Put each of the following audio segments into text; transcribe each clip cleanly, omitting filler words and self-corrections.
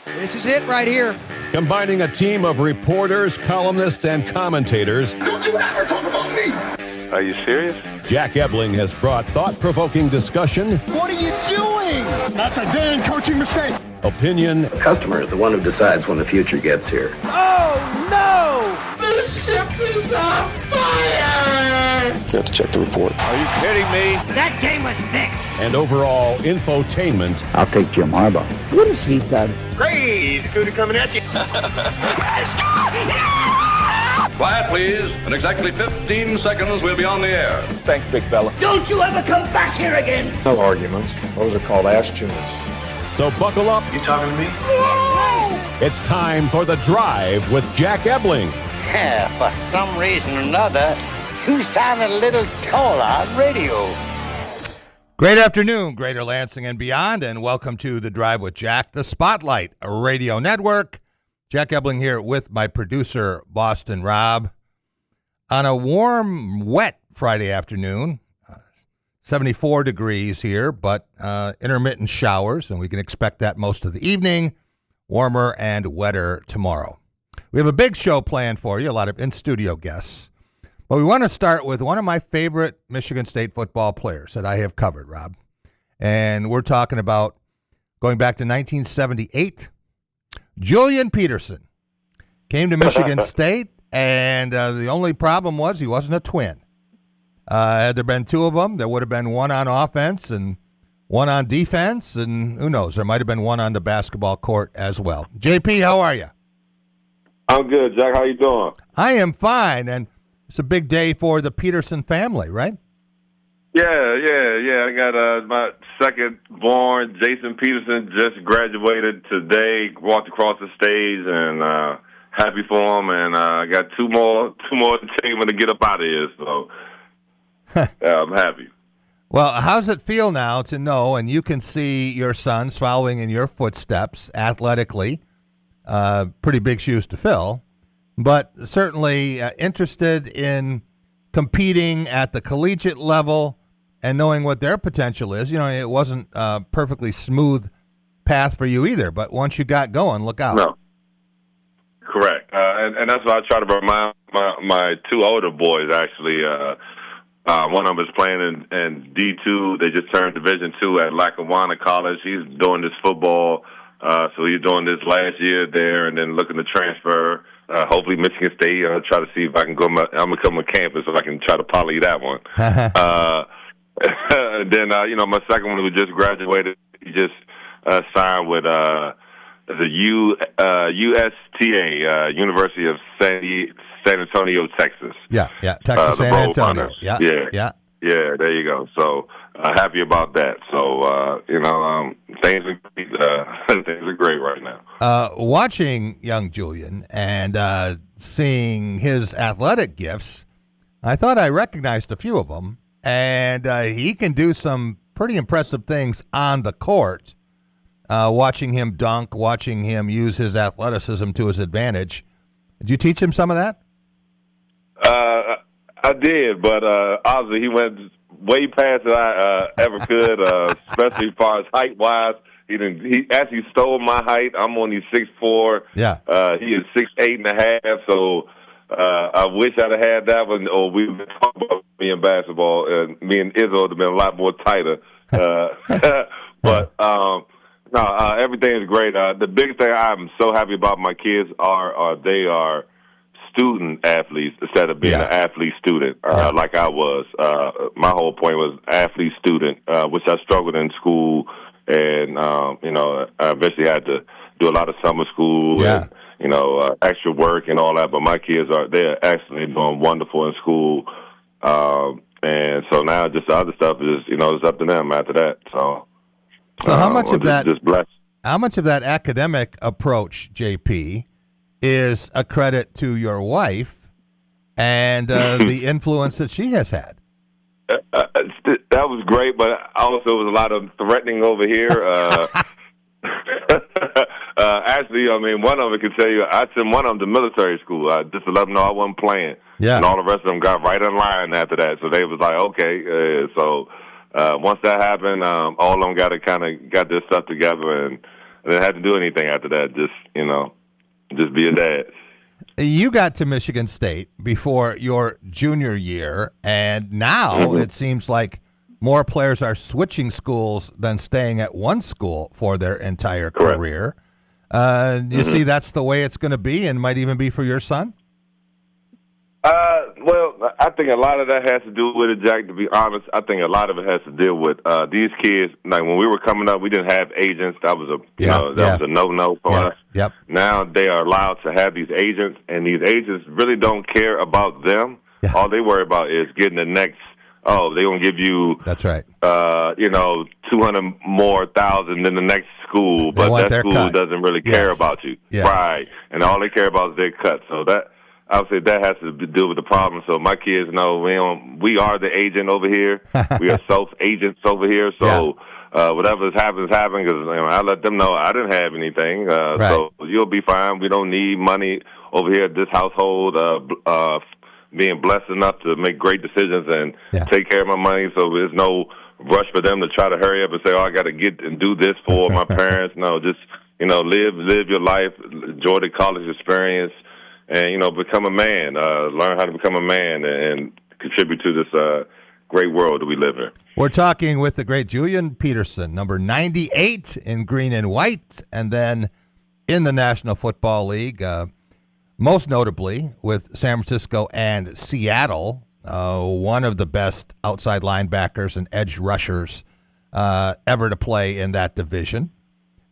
This is it right here. Combining a team of reporters, columnists, and commentators. Don't you ever talk about me! Are you serious? Jack Ebling has brought thought-provoking discussion. What are you doing? That's a damn coaching mistake! Opinion. The customer is the one who decides when the future gets here. Oh, no! The ship is on fire! You have to check the report. Are you kidding me? That game was fixed. And overall infotainment. I'll take Jim Harbaugh. What has he done? Crazy Cootie coming at you! Quiet, please. In exactly 15 seconds, we'll be on the air. Thanks, big fella. Don't you ever come back here again! No arguments. Those are called ass tunes. So buckle up. You talking to me? It's time for The Drive with Jack Ebling. Yeah, for some reason or another, you sound a little taller on radio. Great afternoon, Greater Lansing and beyond, and welcome to The Drive with Jack, the Spotlight Radio Network. Jack Ebling here with my producer, Boston Rob. On a warm, wet Friday afternoon, 74 degrees here, but intermittent showers, and we can expect that most of the evening, warmer and wetter tomorrow. We have a big show planned for you, a lot of in-studio guests. But we want to start with one of my favorite Michigan State football players that I have covered, Rob. And we're talking about going back to 1978. Julian Peterson came to Michigan State, and the only problem was he wasn't a twin. Had there been two of them, there would have been one on offense and one on defense, and who knows, there might have been one on the basketball court as well. JP, how are you? I'm good, Jack. How you doing? I am fine, and it's a big day for the Peterson family, right? Yeah. I got my second born, Jason Peterson, just graduated today, walked across the stage, and happy for him. And I got two more to take him to get up out of here. So yeah, I'm happy. Well, how's it feel now to know, and you can see your sons following in your footsteps athletically? Pretty big shoes to fill, but certainly interested in competing at the collegiate level and knowing what their potential is. You know, it wasn't a perfectly smooth path for you either, but once you got going, look out. No. Correct. And that's why I try to remind my two older boys, actually. One of them is playing in D2. They just turned Division II at Lackawanna College. He's doing this football. So he's doing this last year there and then looking to transfer. Hopefully Michigan State. Try to see if I can I'm going to come to campus so I can try to poly that one. And then, my second one who just graduated, he just signed with the USTA, University of San Antonio, Texas. Yeah, Texas San Antonio. Yeah, there you go. So happy about that. So things are great right now. Watching young Julian and seeing his athletic gifts, I thought I recognized a few of them, and he can do some pretty impressive things on the court. Watching him dunk, watching him use his athleticism to his advantage. Did you teach him some of that? I did, but obviously he went way past that I ever could, especially as far as height-wise. He actually stole my height. I'm only 6'4". Yeah. He is 6'8.5". So I wish I'd have had that one, or we would talk about me in basketball. Me and Izzo would have been a lot more tighter. But everything is great. The biggest thing I'm so happy about my kids are they are student athletes instead of being an athlete student like I was. My whole point was athlete student, which I struggled in school, and I eventually had to do a lot of summer school and extra work and all that. But my kids they're actually doing wonderful in school, and so now just the other stuff is it's up to them after that. So how much of that? Just blessed. How much of that academic approach, JP, is a credit to your wife and the influence that she has had? That was great, but also there was a lot of threatening over here. Actually, one of them can tell you, I sent one of them to military school just to let them know I wasn't playing. Yeah. And all the rest of them got right in line after that. So they was like, okay. So once that happened, all of them got their stuff together, and I didn't have to do anything after that. Just be a dad. You got to Michigan State before your junior year, and now it seems like more players are switching schools than staying at one school for their entire career. You see that's the way it's going to be and might even be for your son? Well, I think a lot of that has to do with it, Jack, to be honest. I think a lot of it has to deal with these kids. Like when we were coming up, we didn't have agents. That was was a no-no for us. Yep. Now they are allowed to have these agents, and these agents really don't care about them. Yeah. All they worry about is getting the next, they're going to give you, that's right, 200 more thousand than the next school, but that school doesn't really care about you. Yes. Right. And all they care about is their cut. So I would say that has to do with the problem. So my kids know we are the agent over here. We are self-agents over here. So whatever happens, because I let them know I didn't have anything. Right. So you'll be fine. We don't need money over here at this household. Being blessed enough to make great decisions and take care of my money. So there's no rush for them to try to hurry up and say, I got to get and do this for my parents. No, just, live your life, enjoy the college experience, and, become a man, learn how to become a man and contribute to this great world that we live in. We're talking with the great Julian Peterson, number 98 in green and white, and then in the National Football League, most notably with San Francisco and Seattle, one of the best outside linebackers and edge rushers ever to play in that division.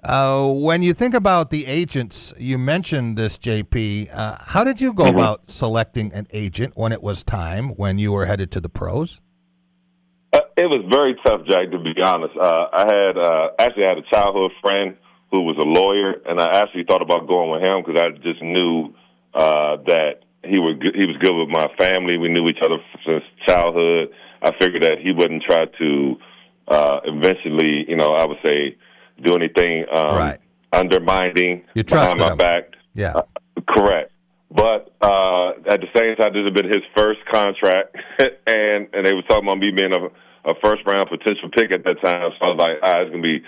When you think about the agents, you mentioned this, JP. How did you go about selecting an agent when it was time, when you were headed to the pros? It was very tough, Jack, to be honest. I had a childhood friend who was a lawyer, and I actually thought about going with him because I just knew that he was good with my family. We knew each other since childhood. I figured that he wouldn't try to eventually, I would say, do anything undermining behind my back. Yeah, correct. But at the same time, this had been his first contract, and they were talking about me being a first-round potential pick at that time. So I was like, it's going to be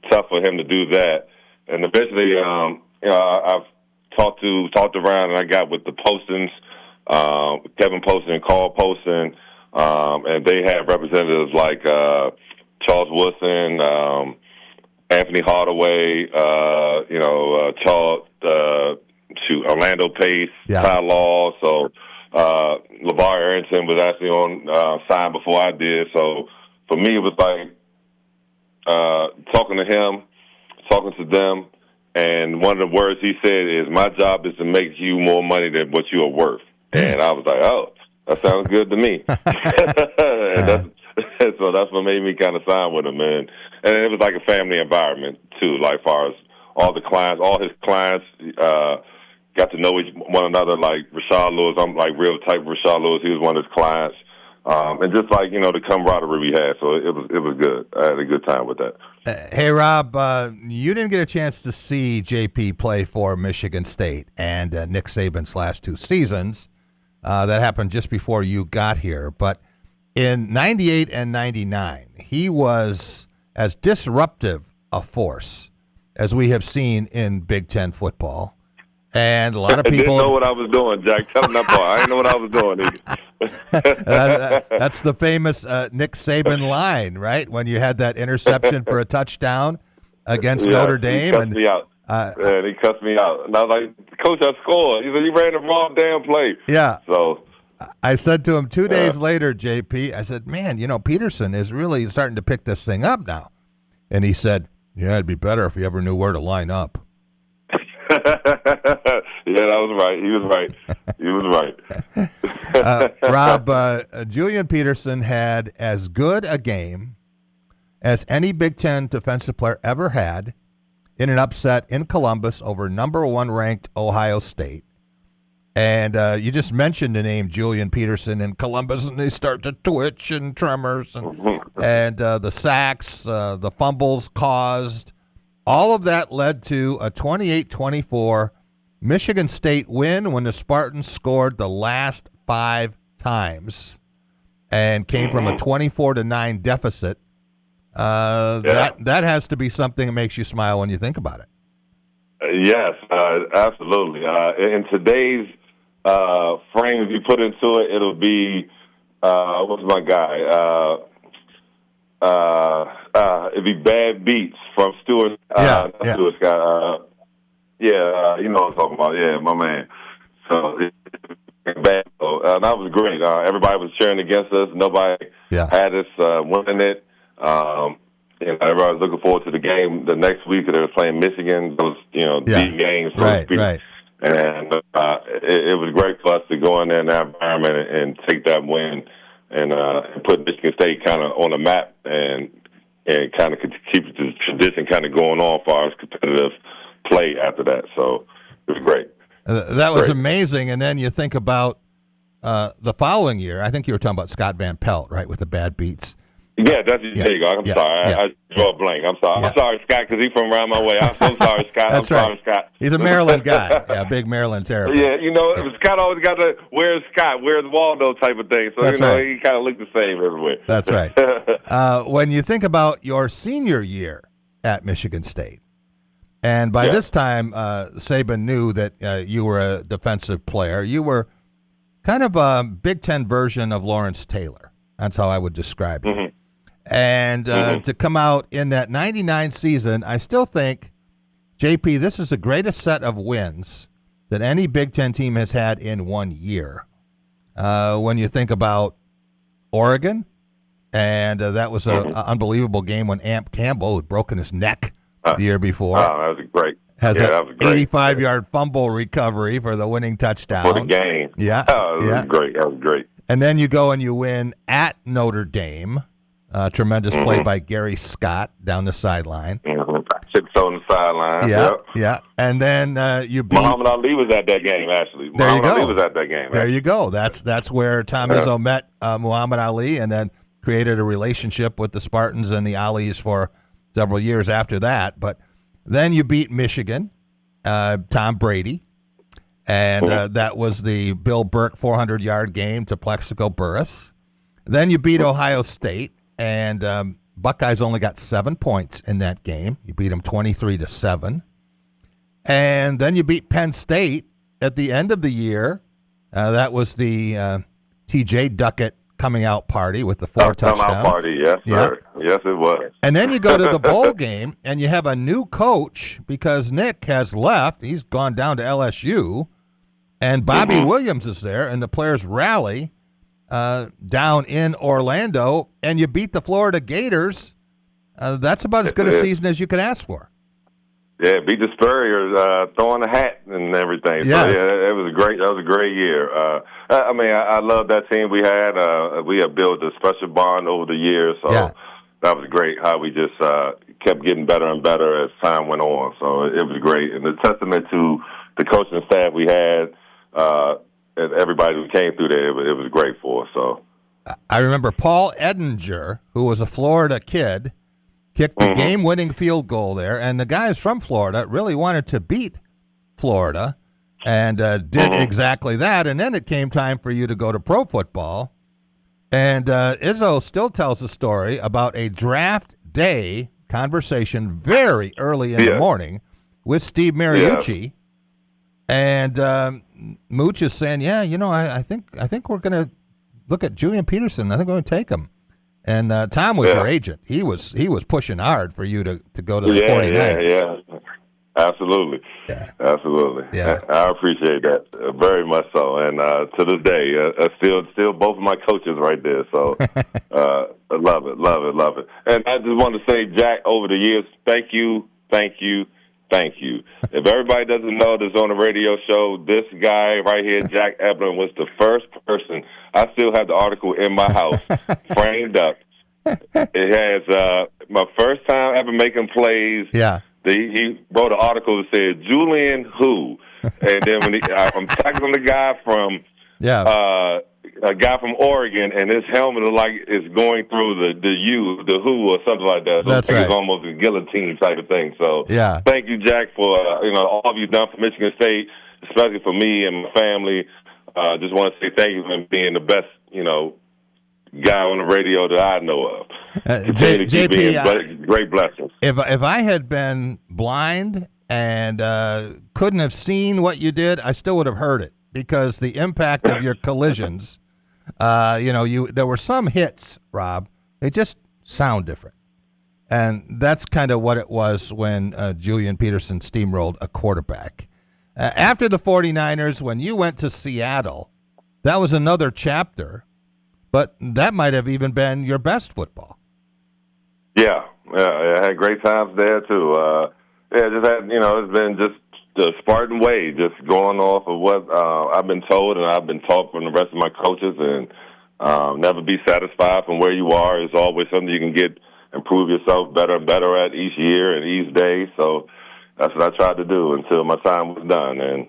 tough for him to do that. And eventually, I've talked around, and I got with the Postons, Kevin Poston and Carl Poston, and they had representatives like Charles Woodson, Anthony Hardaway, Orlando Pace, Ty Law. So LeVar Arrington was actually on signed before I did. So for me, it was like talking to him, talking to them. And one of the words he said is, my job is to make you more money than what you are worth. And I was like, that sounds good to me. So that's what made me kind of sign with him. And it was like a family environment, too, like as far as all his clients got to know one another, like Rashard Lewis. I'm like real type of Rashard Lewis. He was one of his clients. And just like, the camaraderie we had. So it was good. I had a good time with that. Hey, Rob, you didn't get a chance to see JP play for Michigan State and Nick Saban's last two seasons. That happened just before you got here. But in 98 and 99, he was as disruptive a force as we have seen in Big Ten football. And a lot of people didn't know what I was doing, Jack. Tell them that part. I didn't know what I was doing either. That's the famous Nick Saban line, right? When you had that interception for a touchdown against Notre Dame. He cussed me out. And he cussed me out. And I was like, Coach, I scored. He said, you ran the wrong damn play. Yeah. So I said to him 2 days later, JP, I said, man, Peterson is really starting to pick this thing up now. And he said, it'd be better if he ever knew where to line up. Yeah, that was right. He was right. Rob, Julian Peterson had as good a game as any Big Ten defensive player ever had in an upset in Columbus over number 1 ranked Ohio State. And you just mentioned the name Julian Peterson in Columbus, and they start to twitch and tremors, and the sacks, the fumbles caused. All of that led to a 28-24 Michigan State win when the Spartans scored the last 5 times and came from a 24-9 deficit That has to be something that makes you smile when you think about it. Yes, absolutely. In today's frame, if you put into it, it'll be what's my guy? It'd be Bad Beats from Stuart. Stuart Scott. You know what I'm talking about. Yeah, my man. So bad. That was great. Everybody was cheering against us. Nobody had us winning it. And everybody was looking forward to the game the next week. They were playing Michigan. Those deep games. Right. And it was great for us to go in there in that environment and take that win and put Michigan State kind of on the map and kind of keep the tradition kind of going on for our competitive play after that. So it was great. That was amazing. And then you think about the following year. I think you were talking about Scott Van Pelt, right, with the Bad Beats. Yeah, there you go. I'm sorry. I draw a blank. I'm sorry. I'm sorry, Scott, because he's from around my way. I'm so sorry, Scott. That's I'm right. sorry, Scott. He's a Maryland guy. Yeah, big Maryland terror. Yeah, Scott always got the "Where's Scott? Where's Waldo?" type of thing. So That's right. He kind of looked the same everywhere. That's right. When you think about your senior year at Michigan State, and by this time Saban knew that you were a defensive player. You were kind of a Big Ten version of Lawrence Taylor. That's how I would describe you. Mm-hmm. And to come out in that 99 season, I still think, JP, this is the greatest set of wins that any Big Ten team has had in 1 year. When you think about Oregon, and that was an unbelievable game when Amp Campbell, who'd broken his neck the year before. That was great. Has that was great. 85-yard fumble recovery for the winning touchdown. For the game. Yeah. That was great. That was great. And then you go and you win at Notre Dame. Tremendous play by Gary Scott down the sideline. Sits on the sideline. Yeah. And then you beat Muhammad Ali was at that game. Actually, Ali was at that game. There you go. That's where Tom Izzo met Muhammad Ali, and then created a relationship with the Spartans and the Alis for several years after that. But then you beat Michigan, Tom Brady, and that was the Bill Burke 400-yard game to Plexico Burress. Then you beat Ohio State. And Buckeyes only got 7 points in that game. You beat them 23-7. And then you beat Penn State at the end of the year. That was the T.J. Duckett coming out party with the 4 touchdowns. Coming out party, yes, sir. Yes, it was. And then you go to the bowl game, and you have a new coach because Nick has left. He's gone down to LSU. And Bobby Williams is there, and the players rally down in Orlando, and you beat the Florida Gators. That's about as good a season as you could ask for. Yeah, beat the Spurriers, throwing a hat and everything. Yes. So yeah, it was great. That was a great year. I love that team we had. We have built a special bond over the years, so that was great. How we just kept getting better and better as time went on. So it was great, and a testament to the coaching staff we had. And everybody who came through there, it was great for us. So, I remember Paul Edinger, who was a Florida kid, kicked the game-winning field goal there, and the guys from Florida really wanted to beat Florida and did exactly that. And then it came time for you to go to pro football, and Izzo still tells a story about a draft day conversation very early in the morning with Steve Mariucci, and Mooch is saying, I think we're going to look at Julian Peterson. I think we're going to take him. And Tom was your agent. He was pushing hard for you to go to the 49ers. Yeah. Absolutely. Yeah. Absolutely. Yeah. I appreciate that very much so. And to this day, still both of my coaches right there. So I love it. And I just want to say, Jack, over the years, thank you. If everybody doesn't know this on the radio show, this guy right here, Jack Ebling, was the first person. I still have the article in my house, framed up. It has my first time ever making plays. Yeah. He wrote an article that said, Julian who? And then when I'm tackling the guy from a guy from Oregon, and his helmet look like it's going through the who or something like that. So That's right. It's almost a guillotine type of thing. So thank you, Jack, for all you've done for Michigan State, especially for me and my family. Just want to say thank you for being the best, guy on the radio that I know of. JP, great blessings. If I had been blind and couldn't have seen what you did, I still would have heard it because the impact of your collisions. There were some hits, Rob. They just sound different, and that's kind of what it was when Julian Peterson steamrolled a quarterback. After the 49ers, when you went to Seattle, that was another chapter, but that might have even been your best football. Yeah, I had great times there too. It's been just the Spartan way, just going off of what I've been told and I've been taught from the rest of my coaches, and never be satisfied from where you are. It's always something you can improve yourself better and better at each year and each day. So that's what I tried to do until my time was done. And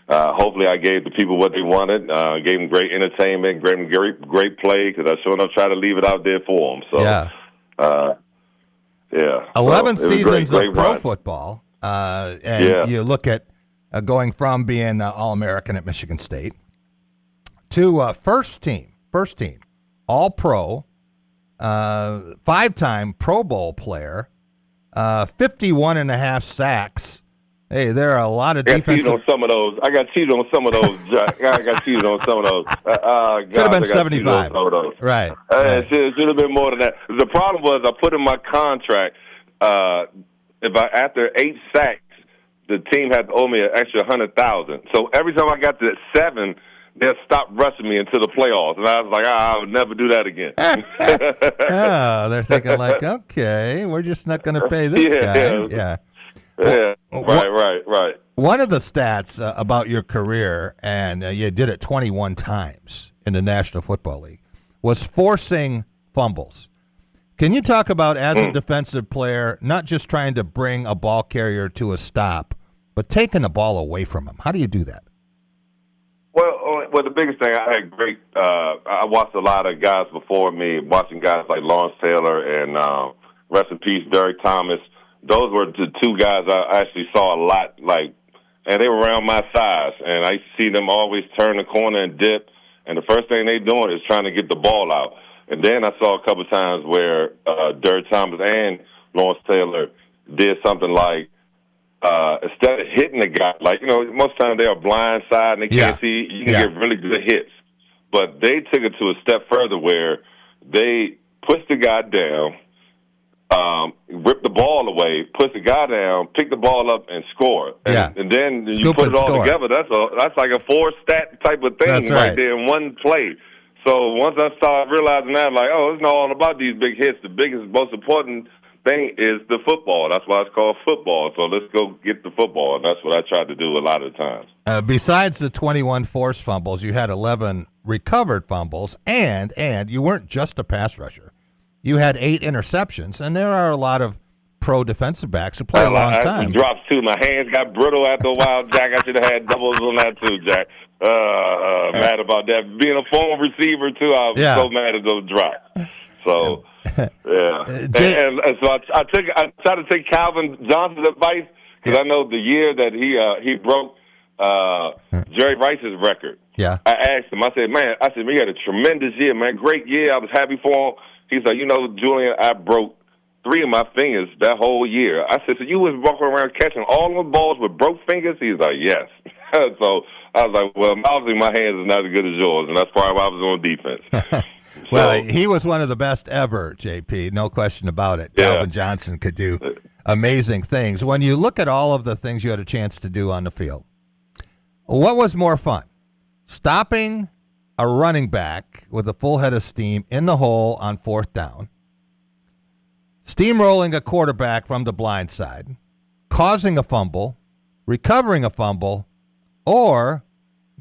hopefully I gave the people what they wanted, gave them great entertainment, gave them great play, because I sure enough tried to leave it out there for them. So, yeah. 11 so seasons of pro run. football, and you look at going from being All-American at Michigan State to first team, All-Pro, 5-time Pro Bowl player, 51 and a half sacks. Hey, there are a lot of defensive. I got cheated on some of those. Jack. I got cheated on some of those. Should have been 75. Right. It should have been more than that. The problem was I put in my contract, after 8 sacks, the team had to owe me an extra $100,000. So every time I got to 7, they'll stop rushing me into the playoffs. And I was like, I would never do that again. They're thinking like, okay, we're just not going to pay this guy. Yeah. Right. One of the stats about your career, and you did it 21 times in the National Football League, was forcing fumbles. Can you talk about, as a defensive player, not just trying to bring a ball carrier to a stop, but taking the ball away from him? How do you do that? Well, the biggest thing, I had I watched a lot of guys before me, watching guys like Lawrence Taylor and rest in peace, Derek Thomas. Those were the 2 guys I actually saw a lot, and they were around my size, and I used to see them always turn the corner and dip, and the first thing they doing is trying to get the ball out. And then I saw a couple of times where Derek Thomas and Lawrence Taylor did something like, instead of hitting the guy, most times they are blind side and they can't see, you can get really good hits. But they took it to a step further where they pushed the guy down, rip the ball away, push the guy down, pick the ball up, and score. And then you put it all together. That's like a 4-stat type of thing right there in one play. So once I started realizing that, I'm like, it's not all about these big hits. The biggest, most important thing is the football. That's why it's called football. So let's go get the football. And that's what I tried to do a lot of the times. Besides the 21 forced fumbles, you had 11 recovered fumbles, and you weren't just a pass rusher. You had 8 interceptions, and there are a lot of pro defensive backs who play a long time. Drops too. My hands got brittle after a while, Jack. I should have had doubles on that too, Jack. Mad about that. Being a former receiver too, I was so mad at those drops. So and so I tried to take Calvin Johnson's advice, because I know the year that he broke Jerry Rice's record. Yeah. I asked him. I said, he had a tremendous year, man. Great year. I was happy for him. He's like, Julian, I broke 3 of my fingers that whole year. I said, so you was walking around catching all the balls with broke fingers? He's like, yes. So I was like, well, obviously my hands are not as good as yours, and that's probably why I was on defense. Well, he was one of the best ever, JP, no question about it. Yeah. Calvin Johnson could do amazing things. When you look at all of the things you had a chance to do on the field, what was more fun? Stopping a running back with a full head of steam in the hole on 4th down, steamrolling a quarterback from the blind side, causing a fumble, recovering a fumble, or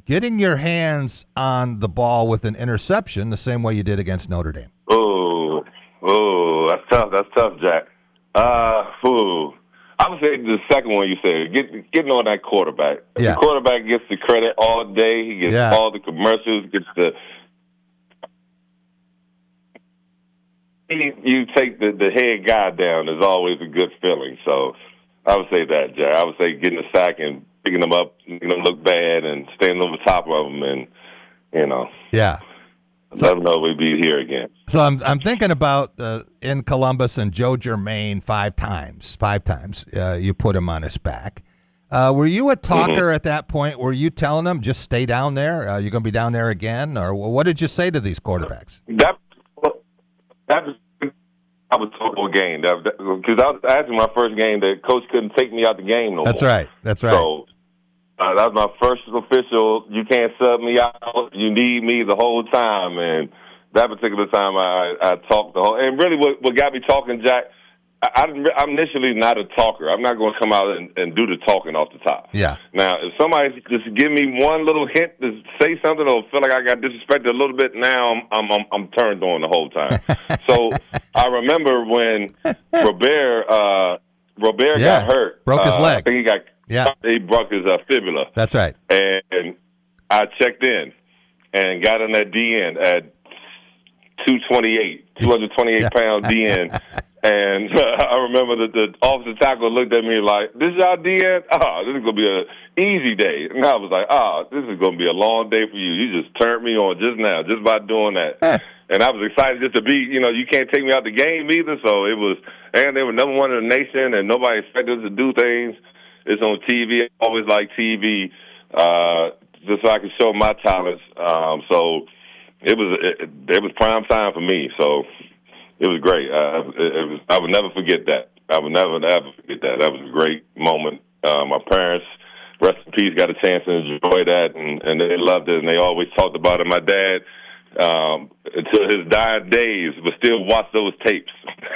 getting your hands on the ball with an interception the same way you did against Notre Dame? Oh, that's tough. That's tough, Jack. I would say the second one you said, getting on that quarterback. The quarterback gets the credit all day. He gets all the commercials, you take the head guy down is always a good feeling. So I would say that, Jack. I would say getting a sack and picking them up, making them look bad, and staying over top of them, and Yeah. let them know we'll be here again. So I'm thinking about in Columbus and Joe Germain 5 times. 5 times you put him on his back. Were you a talker at that point? Were you telling them just stay down there? You're going to be down there again, or what did you say to these quarterbacks? That was I was total game because I was asking my first game that coach couldn't take me out the game no more. That's right. So that was my first official. You can't sub me out. You need me the whole time. And that particular time, I talked the whole. And really, what got me talking, Jack. I'm initially not a talker. I'm not going to come out and do the talking off the top. Yeah. Now, if somebody just give me one little hint to say something or feel like I got disrespected a little bit, now I'm turned on the whole time. So I remember when Robert got hurt. Broke his leg. I think he broke his fibula. That's right. And I checked in and got in that DN at 228 pound DN. And I remember that the offensive tackle looked at me like, "This is our DN? This is going to be an easy day." And I was like, this is going to be a long day for you. You just turned me on just now, just by doing that. And I was excited just to be, you can't take me out the game either. So it was, and they were number one in the nation, and nobody expected us to do things. It's on TV. I always like TV, just so I could show my talents. So it was prime time for me. So it was great. I would never forget that. I would never forget that. That was a great moment. My parents, rest in peace, got a chance to enjoy that, and they loved it, and they always talked about it. My dad, until his dying days, would still watch those tapes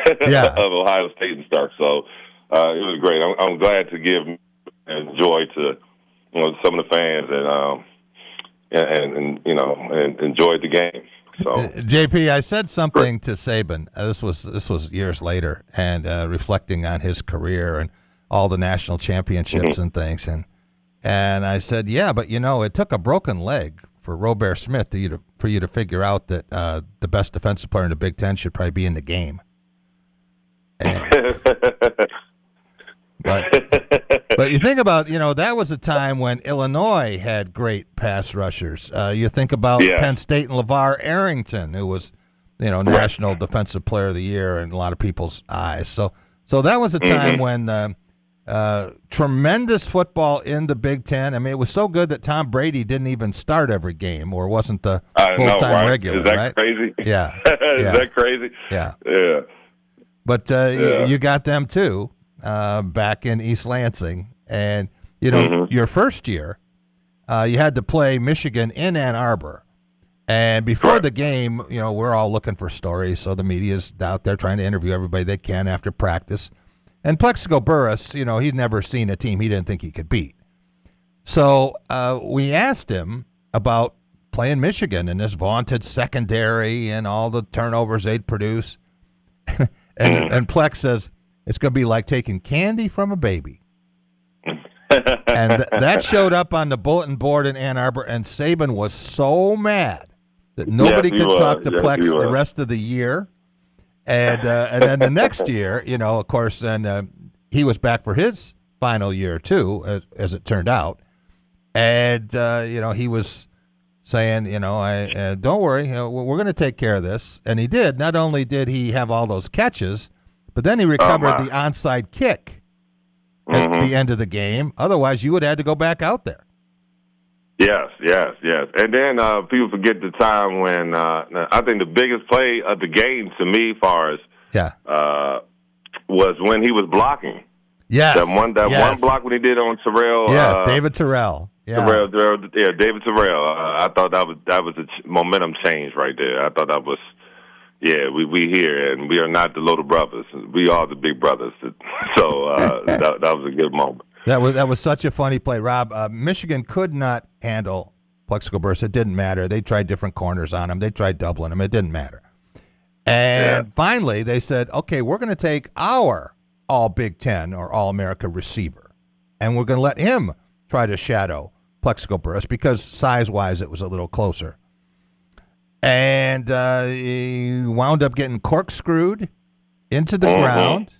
of Ohio State and stuff. So it was great. I'm glad to give joy to some of the fans and enjoyed the game. So, JP, I said something to Saban. This was years later, and reflecting on his career and all the national championships and things, and I said, yeah, but it took a broken leg for Robert Smith for you to figure out that the best defensive player in the Big Ten should probably be in the game. But you think about, that was a time when Illinois had great pass rushers. You think about Penn State and LeVar Arrington, who was, National Defensive Player of the Year in a lot of people's eyes. So that was a time when tremendous football in the Big Ten. I mean, it was so good that Tom Brady didn't even start every game or wasn't the full-time regular, right? Is that crazy? Yeah. Is that crazy? Yeah. Yeah. But you got them, too. Back in East Lansing, and your first year, you had to play Michigan in Ann Arbor, and before the game, we're all looking for stories, so the media's out there trying to interview everybody they can after practice, and Plexico Burress, he'd never seen a team he didn't think he could beat, so we asked him about playing Michigan and this vaunted secondary and all the turnovers they'd produce, and Plex says, it's going to be like taking candy from a baby. And that showed up on the bulletin board in Ann Arbor, and Saban was so mad that nobody could talk to Plex the rest of the year. And then the next year, of course, and he was back for his final year, too, as it turned out. And, he was saying, don't worry, we're going to take care of this. And he did. Not only did he have all those catches, but then he recovered the onside kick at the end of the game. Otherwise, you would have had to go back out there. Yes. And then people forget the time when I think the biggest play of the game to me, far as was when he was blocking. Yes. That one block when he did on Terrell. Yeah, David Terrell. Yeah. David Terrell. I thought that was a momentum change right there. I thought that was. Yeah, we here, and we are not the little brothers. We are the big brothers. So that was a good moment. That was such a funny play, Rob. Michigan could not handle Plexico Burress. It didn't matter. They tried different corners on him. They tried doubling him. It didn't matter. And finally, they said, okay, we're going to take our All-Big Ten or All-America receiver, and we're going to let him try to shadow Plexico Burress because size-wise it was a little closer. And he wound up getting corkscrewed into the ground.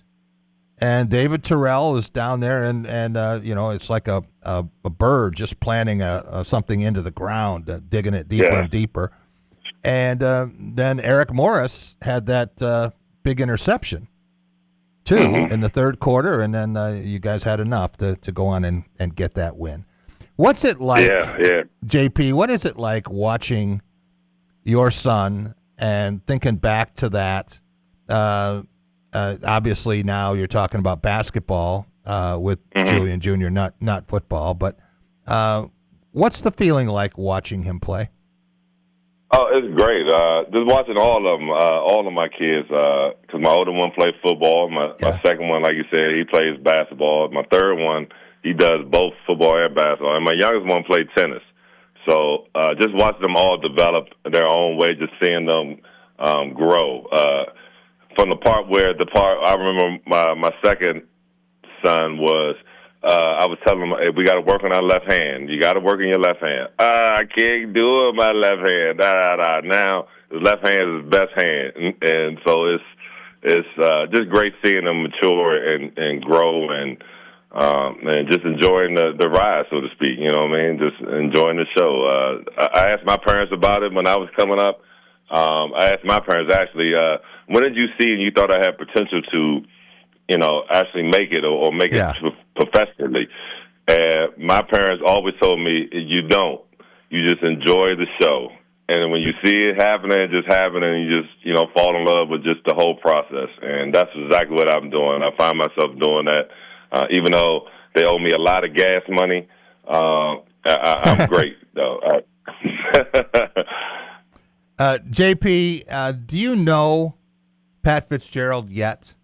And David Terrell is down there, and it's like a bird just planting something into the ground, digging it deeper and deeper. And then Eric Morris had that big interception, too, in the third quarter, and then you guys had enough to go on and get that win. What's it like, JP, what is it like watching your son and thinking back to that? Obviously, now you're talking about basketball with Julian Jr., not football, but what's the feeling like watching him play? Oh, it's great. Just watching all of my kids, because my older one plays football. My second one, like you said, he plays basketball. My third one, he does both football and basketball. And my youngest one played tennis. So just watching them all develop their own way, just seeing them grow. From the part I remember my second son was, I was telling him, hey, we got to work on our left hand. You got to work on your left hand. I can't do it with my left hand. Now his left hand is his best hand, and so it's just great seeing him mature and grow and just enjoying the ride, so to speak. You know what I mean? Just enjoying the show. I asked my parents about it when I was coming up. I asked my parents actually, when did you see and you thought I had potential to, actually make it or make it professionally? And my parents always told me, you don't. You just enjoy the show. And when you see it happening, it just happening, and you just, fall in love with just the whole process. And that's exactly what I'm doing. I find myself doing that. Even though they owe me a lot of gas money, I'm great, though. JP, do you know Pat Fitzgerald yet?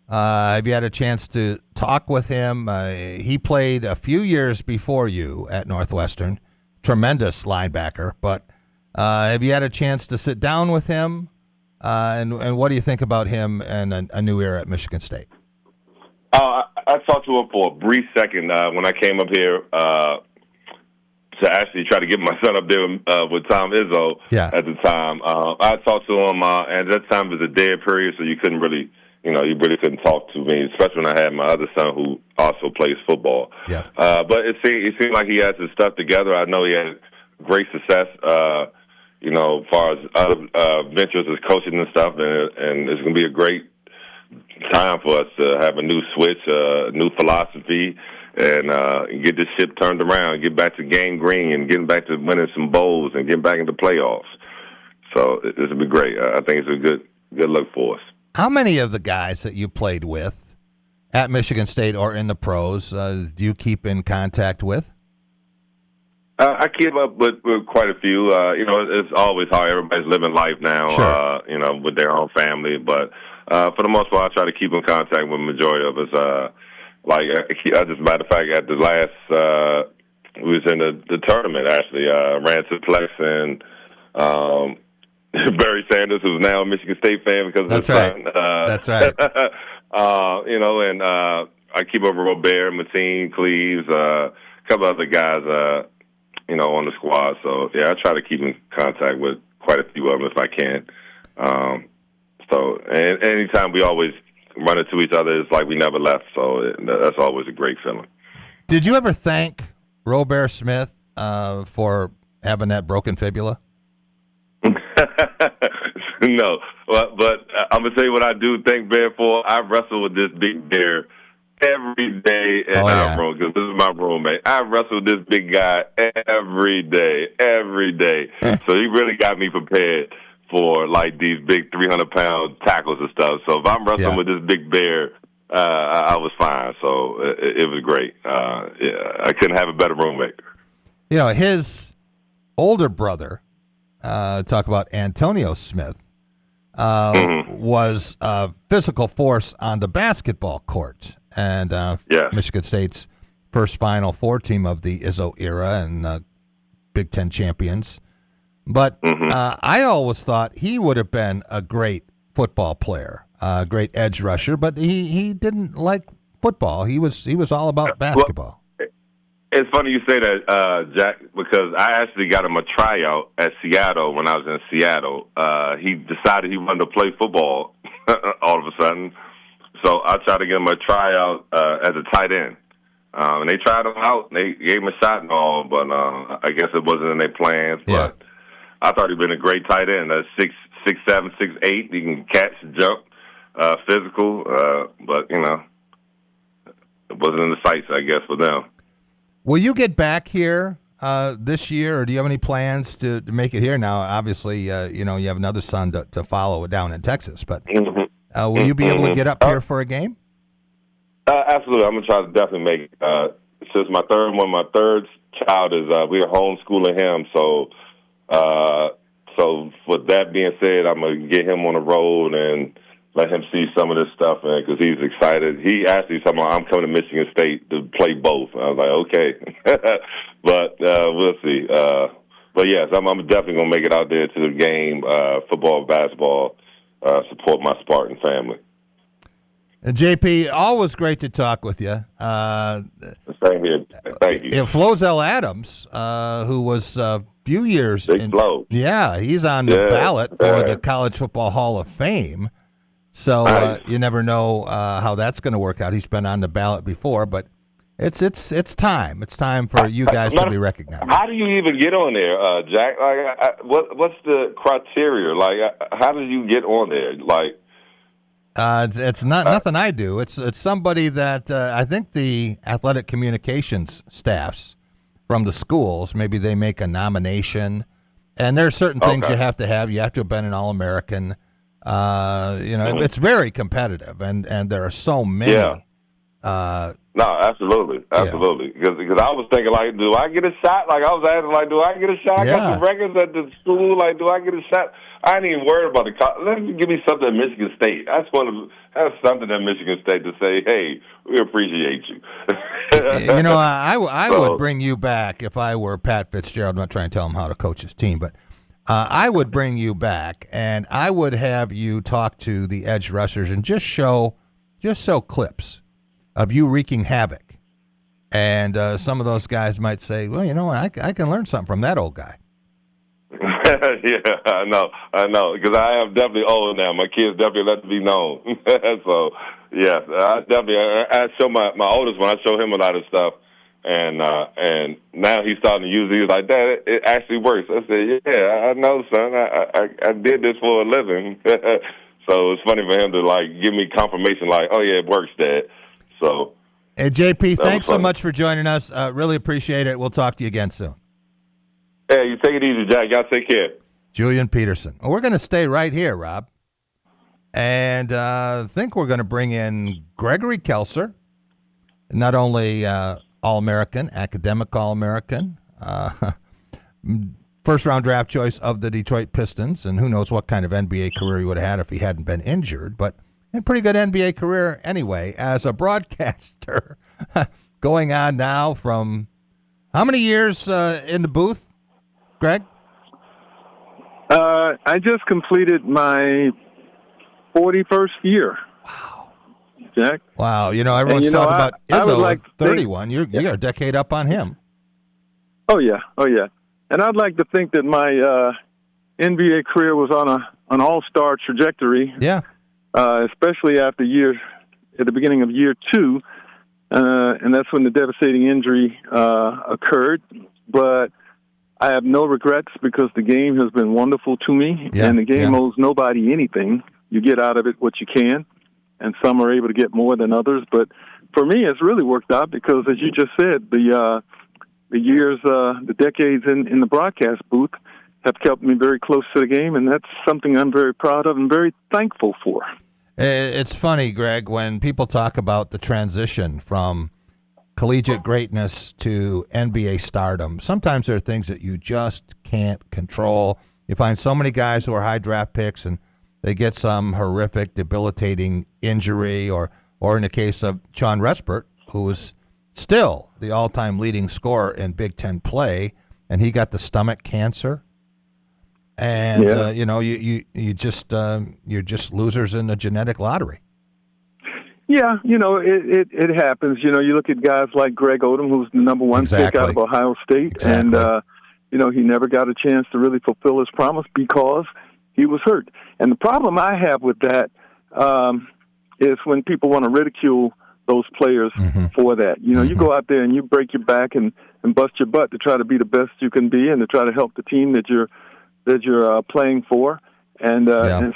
Have you had a chance to talk with him? He played a few years before you at Northwestern. Tremendous linebacker. But have you had a chance to sit down with him? And what do you think about him and a new era at Michigan State? I talked to him for a brief second when I came up here to actually try to get my son up there with Tom Izzo at the time. I talked to him, and at that time it was a dead period, so you couldn't really, you really couldn't talk to me, especially when I had my other son who also plays football. Yeah. But it seemed like he has his stuff together. I know he had great success, as far as other ventures as coaching and stuff, and it's going to be a great time for us to have a new switch, a new philosophy, and get this ship turned around, get back to Gang Green, and getting back to winning some bowls and getting back into playoffs. So this will be great. I think it's a good look for us. How many of the guys that you played with at Michigan State or in the pros do you keep in contact with? I keep up with quite a few. It's always how everybody's living life now, sure. With their own family. But for the most part, I try to keep in contact with the majority of us. As a matter of fact, at the last, we was in the tournament, actually. Ran to Plex, and Barry Sanders, who's now a Michigan State fan because of his son. That's right. And I keep up with Robert, Mateen, Cleves, a couple other guys, on the squad. So, I try to keep in contact with quite a few of them if I can. And anytime we always run into each other, it's like we never left. So that's always a great feeling. Did you ever thank Robert Smith for having that broken fibula? No, but I'm gonna tell you what I do thank Bear for. I wrestle with this big bear every day in our room because this is my roommate. I wrestle with this big guy every day. So he really got me prepared for these big 300-pound tackles and stuff. So if I'm wrestling with this big bear, I was fine. So it was great. I couldn't have a better roommate. His older brother, talk about Antonio Smith, was a physical force on the basketball court. And Michigan State's first Final Four team of the Izzo era and Big Ten champions. But I always thought he would have been a great football player, a great edge rusher, but he didn't like football. He was all about basketball. Well, it's funny you say that, Jack, because I actually got him a tryout at Seattle when I was in Seattle. He decided he wanted to play football all of a sudden, so I tried to get him a tryout as a tight end. And they tried him out. They gave him a shot and all, but I guess it wasn't in their plans. But I thought he'd been a great tight end. 6'7", 6'8". He can catch, jump, physical. But it wasn't in the sights, I guess, for them. Will you get back here this year, or do you have any plans to make it here? Now, obviously, you have another son to follow down in Texas, but will you be able to get up here for a game? Absolutely. I'm going to try to definitely make it. Since my third child is, we are homeschooling him, so with that being said, I'm going to get him on the road and let him see some of this stuff, because he's excited. He actually told me, I'm coming to Michigan State to play both. I was like, okay. But we'll see. But, yes, I'm definitely going to make it out there to the game, football, basketball, support my Spartan family. And JP, always great to talk with you. Same here. Thank you. Flozell Adams, who was a few years Big Flo. Yeah, he's on the ballot for the College Football Hall of Fame. So you never know how that's going to work out. He's been on the ballot before, but it's time. It's time for you guys to be recognized. How do you even get on there, Jack? Like, what's the criteria? Like, how do you get on there? Like, it's not nothing I do. It's somebody that I think the athletic communications staffs from the schools, maybe they make a nomination, and there are certain things you have to have. You have to have been an All-American. It's very competitive, and there are so many. Yeah. No, absolutely. Because I was thinking, like, do I get a shot? Like, I was asking, like, do I get a shot? I got some records at the school. Like, do I get a shot? I ain't even worried about the college. Let me give me something at Michigan State. That's something at Michigan State to say, hey, we appreciate you. I would bring you back if I were Pat Fitzgerald. I'm not trying to tell him how to coach his team, but I would bring you back, and I would have you talk to the edge rushers and just show clips of you wreaking havoc. And some of those guys might say, well, I can learn something from that old guy. Yeah, I know, because I am definitely old now. My kids definitely let it be known. So, yeah, I show my oldest one, I show him a lot of stuff, and now he's starting to use it. He's like, Dad, it actually works. I said, yeah, I know, son. I did this for a living. So it's funny for him to, like, give me confirmation, like, oh, yeah, it works, Dad. So, hey, JP, thanks so much for joining us. Really appreciate it. We'll talk to you again soon. Hey, you take it easy, Jack. Y'all take care. Julian Peterson. Well, we're going to stay right here, Rob. And I think we're going to bring in Gregory Kelser, not only All-American, academic All-American, first-round draft choice of the Detroit Pistons, and who knows what kind of NBA career he would have had if he hadn't been injured, but a pretty good NBA career anyway as a broadcaster, going on now from how many years in the booth, Greg? I just completed my 41st year. Wow. Jack? Wow. Everyone's talking about Izzo, 31. You're a decade up on him. Oh, yeah. And I'd like to think that my NBA career was on an all-star trajectory. Yeah. Especially at the beginning of year 2, and that's when the devastating injury occurred. But I have no regrets because the game has been wonderful to me, and the game owes nobody anything. You get out of it what you can, and some are able to get more than others. But for me, it's really worked out because, as you just said, the decades in the broadcast booth have kept me very close to the game, and that's something I'm very proud of and very thankful for. It's funny, Greg, when people talk about the transition from collegiate greatness to NBA stardom, sometimes there are things that you just can't control. You find so many guys who are high draft picks, and they get some horrific, debilitating injury, or in the case of Sean Respert, who was still the all-time leading scorer in Big Ten play, and he got the stomach cancer. And you're just losers in the genetic lottery. Yeah, it happens. You look at guys like Greg Odom, who's the number 1 pick out of Ohio State, and he never got a chance to really fulfill his promise because he was hurt. And the problem I have with that is when people want to ridicule those players for that. You go out there and you break your back and bust your butt to try to be the best you can be and to try to help the team that you're that you're playing for. And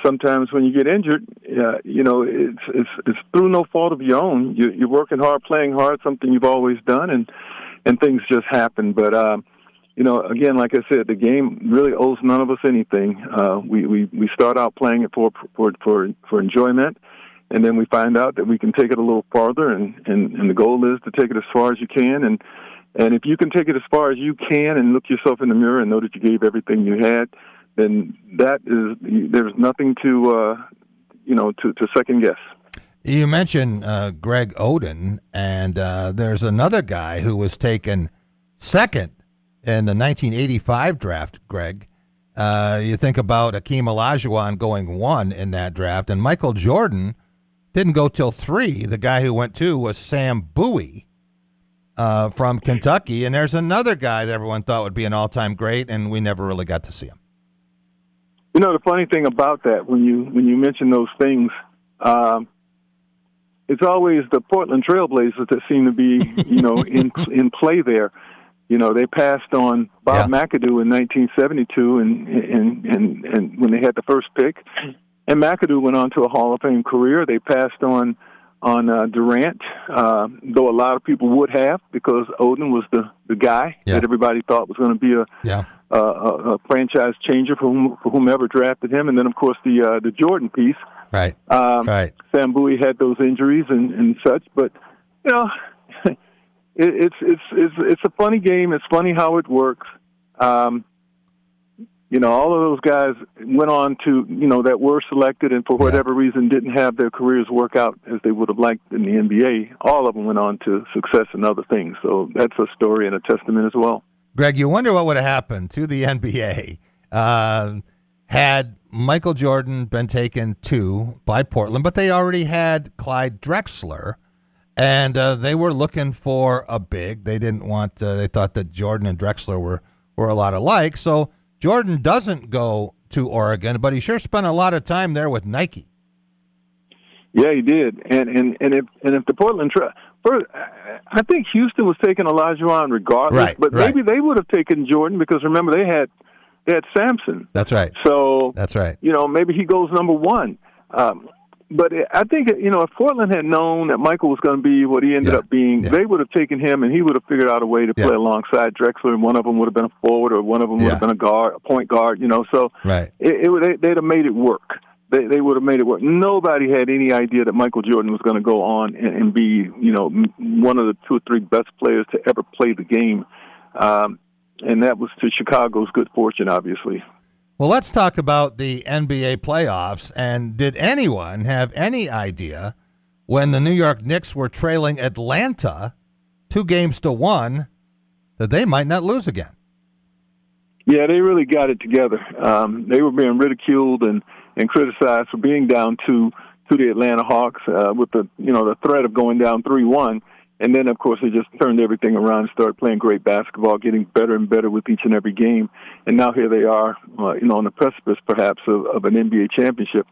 sometimes when you get injured, it's through no fault of your own. You're working hard, playing hard, something you've always done, and things just happen. But again, like I said, the game really owes none of us anything. We start out playing it for enjoyment, and then we find out that we can take it a little farther, and the goal is to take it as far as you can. And if you can take it as far as you can and look yourself in the mirror and know that you gave everything you had, then there's nothing to second guess. You mentioned Greg Oden, and there's another guy who was taken second in the 1985 draft, Greg. You think about Akeem Olajuwon going 1 in that draft, and Michael Jordan didn't go till 3. The guy who went 2 was Sam Bowie from Kentucky, and there's another guy that everyone thought would be an all-time great, and we never really got to see him. You know, the funny thing about that, when you mention those things, it's always the Portland Trailblazers that seem to be, in play there. You know, they passed on Bob McAdoo in 1972, and when they had the first pick, and McAdoo went on to a Hall of Fame career. They passed on Durant, though a lot of people would have, because Oden was the guy that everybody thought was going to be a franchise changer for whomever drafted him. And then, of course, the Jordan piece. Right. Sam Bowie had those injuries and such, but it's a funny game. It's funny how it works. All of those guys went on to, that were selected and for whatever reason didn't have their careers work out as they would have liked in the NBA. All of them went on to success and other things. So that's a story and a testament as well. Greg, you wonder what would have happened to the NBA had Michael Jordan been taken 2 by Portland, but they already had Clyde Drexler, and they were looking for a big. They didn't want. They thought that Jordan and Drexler were a lot alike. So Jordan doesn't go to Oregon, but he sure spent a lot of time there with Nike. Yeah, he did. And if the Portland I think Houston was taking Olajuwon regardless, but maybe they would have taken Jordan because remember they had Sampson. That's right. So that's right. Maybe he goes number 1. But I think if Portland had known that Michael was going to be what he ended up being, they would have taken him and he would have figured out a way to play alongside Drexler, and one of them would have been a forward or one of them would have been a point guard. So they'd have made it work. They would have made it work. Nobody had any idea that Michael Jordan was going to go on and be, one of the 2 or 3 best players to ever play the game. And that was to Chicago's good fortune, obviously. Well, let's talk about the NBA playoffs. And did anyone have any idea when the New York Knicks were trailing Atlanta 2-1 that they might not lose again? Yeah, they really got it together. They were being ridiculed and criticized for being down to the Atlanta Hawks with the threat of going down 3-1. And then, of course, they just turned everything around and started playing great basketball, getting better and better with each and every game. And now here they are, on the precipice, perhaps, of an NBA championship.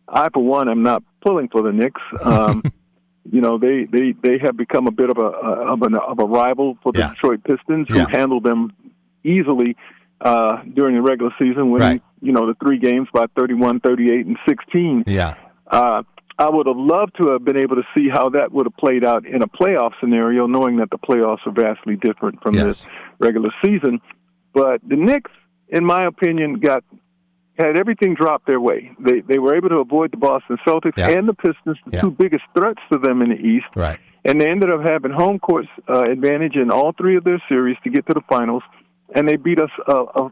I, for one, am not pulling for the Knicks. They have become a bit of a rival for the Detroit Pistons, who handled them easily during the regular season, winning the 3 games by 31, 38, and 16. Yeah. I would have loved to have been able to see how that would have played out in a playoff scenario, knowing that the playoffs are vastly different from the regular season. But the Knicks, in my opinion, had everything dropped their way. They were able to avoid the Boston Celtics and the Pistons, the 2 biggest threats to them in the East. Right. And they ended up having home court advantage in all 3 of their series to get to the finals. And they beat us a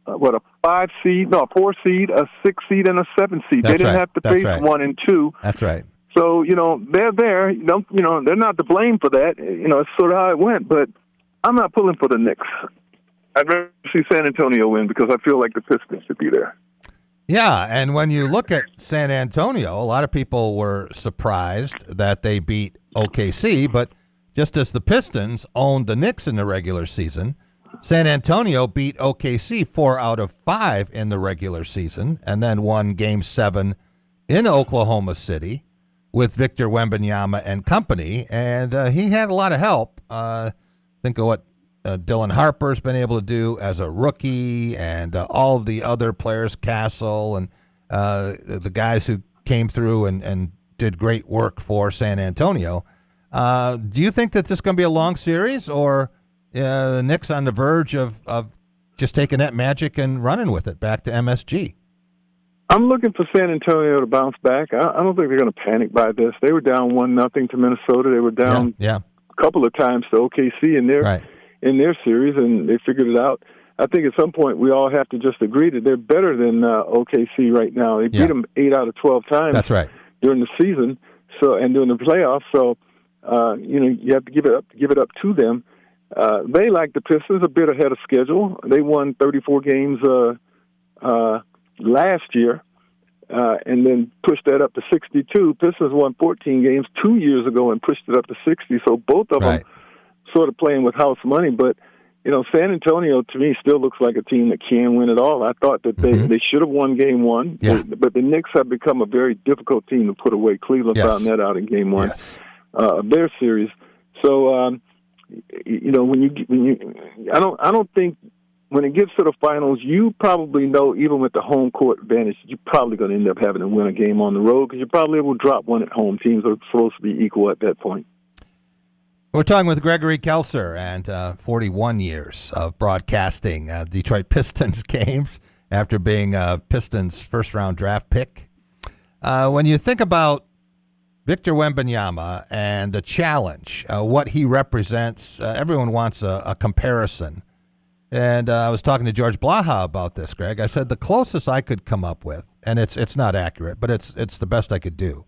4 seed, a 6 seed, and a 7 seed. They didn't have to face 1 and 2. That's right. So, they're there. They're not to blame for that. It's sort of how it went. But I'm not pulling for the Knicks. I'd rather see San Antonio win because I feel like the Pistons should be there. Yeah, and when you look at San Antonio, a lot of people were surprised that they beat OKC, but just as the Pistons owned the Knicks in the regular season, San Antonio beat OKC 4 out of 5 in the regular season and then won Game 7 in Oklahoma City with Victor Wembanyama and company. And he had a lot of help. Think of what Dylan Harper's been able to do as a rookie, and all of the other players, Castle and the guys who came through and did great work for San Antonio. Do you think that this is going to be a long series, or the Knicks on the verge of just taking that magic and running with it back to MSG? I'm looking for San Antonio to bounce back. I don't think they're going to panic by this. They were down 1-0 to Minnesota. They were down a couple of times to OKC in their series, and they figured it out. I think at some point we all have to just agree that they're better than OKC right now. They beat them 8 out of 12 times. That's right. During the season, and during the playoffs. So you have to give it up to them. They, like the Pistons, a bit ahead of schedule. They won 34 games last year, and then pushed that up to 62. Pistons won 14 games 2 years ago and pushed it up to 60. So both of them sort of playing with house money. But San Antonio to me still looks like a team that can win it all. I thought that they should have won Game 1, but the Knicks have become a very difficult team to put away. Cleveland found that out in Game 1 of their series. So I don't think. When it gets to the finals, you probably know, even with the home court advantage, you're probably going to end up having to win a game on the road because you're probably able to drop one at home. Teams are supposed to be equal at that point. We're talking with Gregory Kelser, and 41 years of broadcasting Detroit Pistons games after being a Pistons first-round draft pick. When you think about Victor Wembanyama and the challenge, what he represents, everyone wants a comparison. And I was talking to George Blaha about this, Greg. I said the closest I could come up with, and it's not accurate, but it's the best I could do,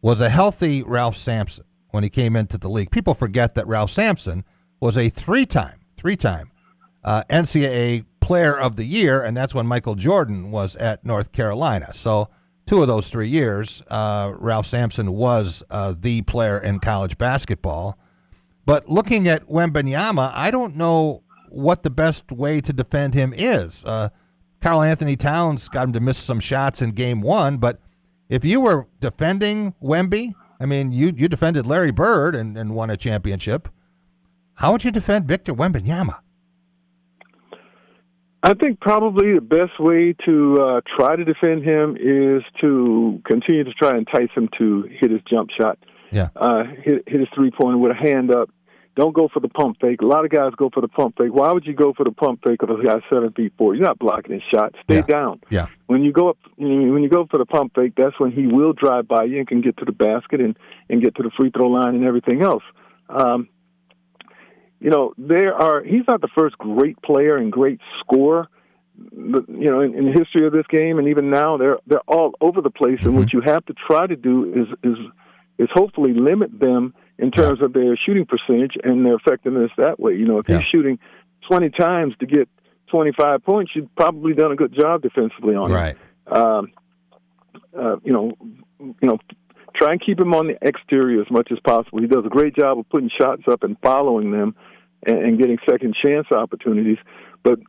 was a healthy Ralph Sampson when he came into the league. People forget that Ralph Sampson was a three-time NCAA Player of the Year, and that's when Michael Jordan was at North Carolina. So 2 of those 3 years, Ralph Sampson was the player in college basketball. But looking at Wembanyama, I don't know what the best way to defend him is. Karl Anthony Towns got him to miss some shots in Game 1, but if you were defending Wemby, I mean, you defended Larry Bird and won a championship. How would you defend Victor Wembanyama? I think probably the best way to try to defend him is to continue to try and entice him to hit his jump shot. Hit his three-pointer with a hand up. Don't go for the pump fake. A lot of guys go for the pump fake. Why would you go for the pump fake if a guy's 7'4"? You're not blocking his shot. Stay down. Yeah. When you go for the pump fake, that's when he will drive by you and can get to the basket and get to the free throw line and everything else. He's not the first great player and great scorer. In the history of this game, and even now, they're all over the place. And what you have to try to do is hopefully limit them in terms of their shooting percentage and their effectiveness that way. If he's shooting 20 times to get 25 points, you've probably done a good job defensively on him. Try and keep him on the exterior as much as possible. He does a great job of putting shots up and following them and getting second chance opportunities. But,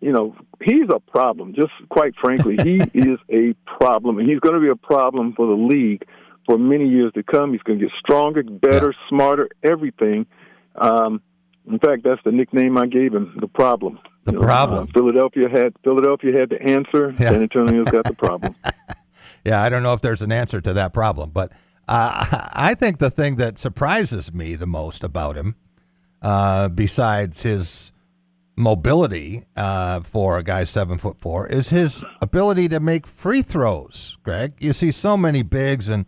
he's a problem. Just quite frankly, he is a problem, and he's going to be a problem for the league for many years to come. He's going to get stronger, better, smarter, everything. In fact, that's the nickname I gave him, the problem. The problem. Philadelphia had the answer. San Antonio's got the problem. I don't know if there's an answer to that problem, but I think the thing that surprises me the most about him, besides his mobility for a guy 7'4", is his ability to make free throws. Greg, you see so many bigs, and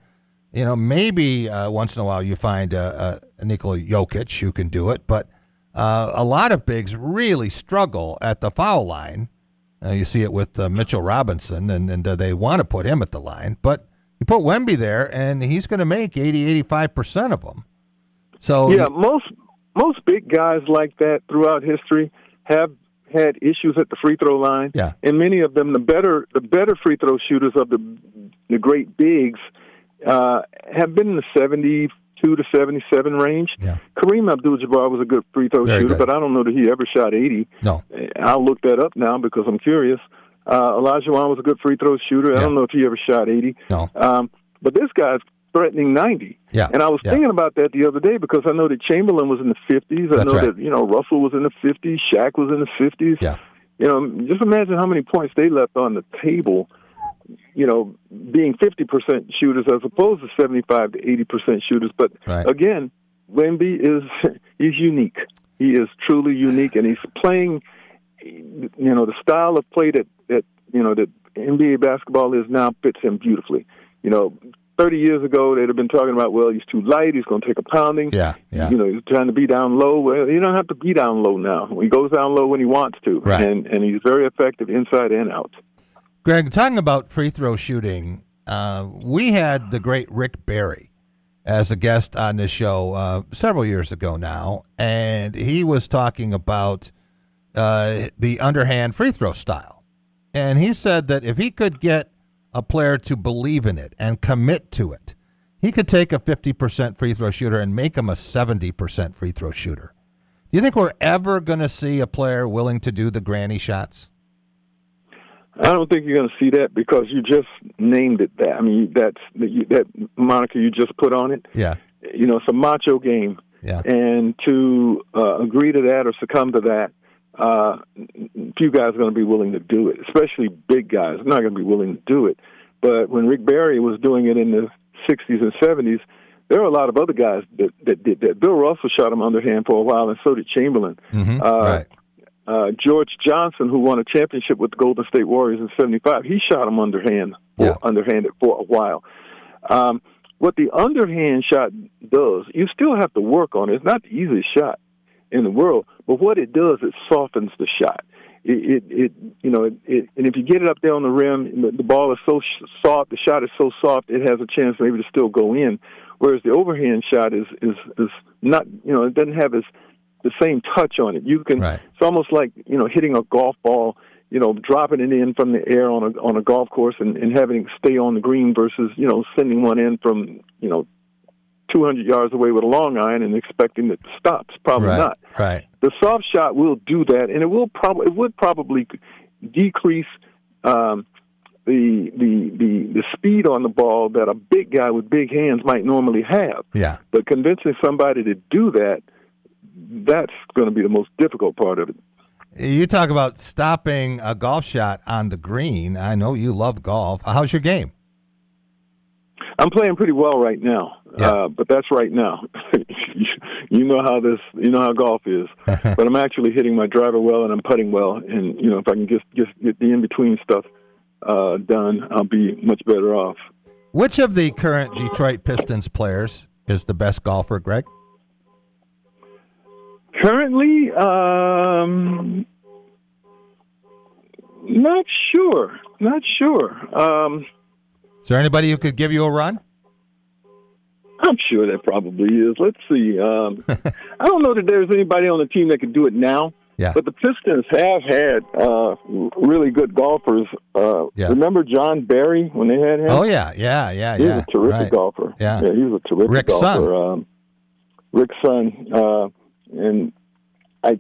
maybe once in a while you find a Nikola Jokic who can do it, but a lot of bigs really struggle at the foul line. You see it with Mitchell Robinson, and they want to put him at the line, but you put Wemby there, and he's going to make 80-85% of them. So most big guys like that throughout history have had issues at the free throw line. And many of them, the better free throw shooters of the great bigs, have been in the 72 to 77 range. Kareem Abdul-Jabbar was a good free throw shooter, but I don't know that he ever shot 80. No. I'll look that up now because I'm curious. Olajuwon was a good free throw shooter. I don't know if he ever shot 80. No. But this guy's threatening 90. Yeah. And I was thinking about that the other day because I know that Chamberlain was in the 50s. I know that, Russell was in the 50s. Shaq was in the 50s. Yeah. Just imagine how many points they left on the table, being 50% shooters as opposed to 75 to 80% shooters. But again, Wemby he's unique. He is truly unique, and he's playing, the style of play that NBA basketball is now fits him beautifully. 30 years ago, they'd have been talking about, well, he's too light, he's going to take a pounding. Yeah. He's trying to be down low. Well, you don't have to be down low now. He goes down low when he wants to, and he's very effective inside and out. Greg, talking about free throw shooting, we had the great Rick Barry as a guest on this show several years ago now, and he was talking about the underhand free throw style. And he said that if he could get a player to believe in it and commit to it, he could take a 50% free throw shooter and make him a 70% free throw shooter. Do you think we're ever going to see a player willing to do the granny shots? I don't think you're going to see that because you just named it that. I mean, that moniker you just put on it. Yeah. It's a macho game. Yeah. And to agree to that or succumb to that, few guys are going to be willing to do it, especially big guys. Not going to be willing to do it. But when Rick Barry was doing it in the 60s and 70s, there were a lot of other guys that did that. Bill Russell shot him underhand for a while, and so did Chamberlain. George Johnson, who won a championship with the Golden State Warriors in '75, he shot him underhanded for a while. What the underhand shot does, you still have to work on it. It's not the easiest shot in the world, but what it does, it softens the shot. And if you get it up there on the rim, the ball is so soft, the shot is so soft, it has a chance maybe to still go in. Whereas the overhand shot is not, it doesn't have the same touch on it. You can, It's almost like, hitting a golf ball, dropping it in from the air on a golf course and having it stay on the green versus, sending one in from, 200 yards away with a long iron and expecting it to stop. It's probably not. Right. The soft shot will do that, and it would probably decrease the speed on the ball that a big guy with big hands might normally have. Yeah. But convincing somebody to do that's going to be the most difficult part of it. You talk about stopping a golf shot on the green. I know you love golf. How's your game? I'm playing pretty well right now, but that's right now. you know how golf is. But I'm actually hitting my driver well and I'm putting well, and if I can just get the in between stuff done, I'll be much better off. Which of the current Detroit Pistons players is the best golfer, Greg? Currently, not sure. Is there anybody who could give you a run? I'm sure there probably is. Let's see. I don't know that there's anybody on the team that could do it now. Yeah. But the Pistons have had really good golfers. Remember John Barry when they had him? Oh, yeah. He was a terrific golfer. Yeah, he was a terrific golfer. Rick's son. And I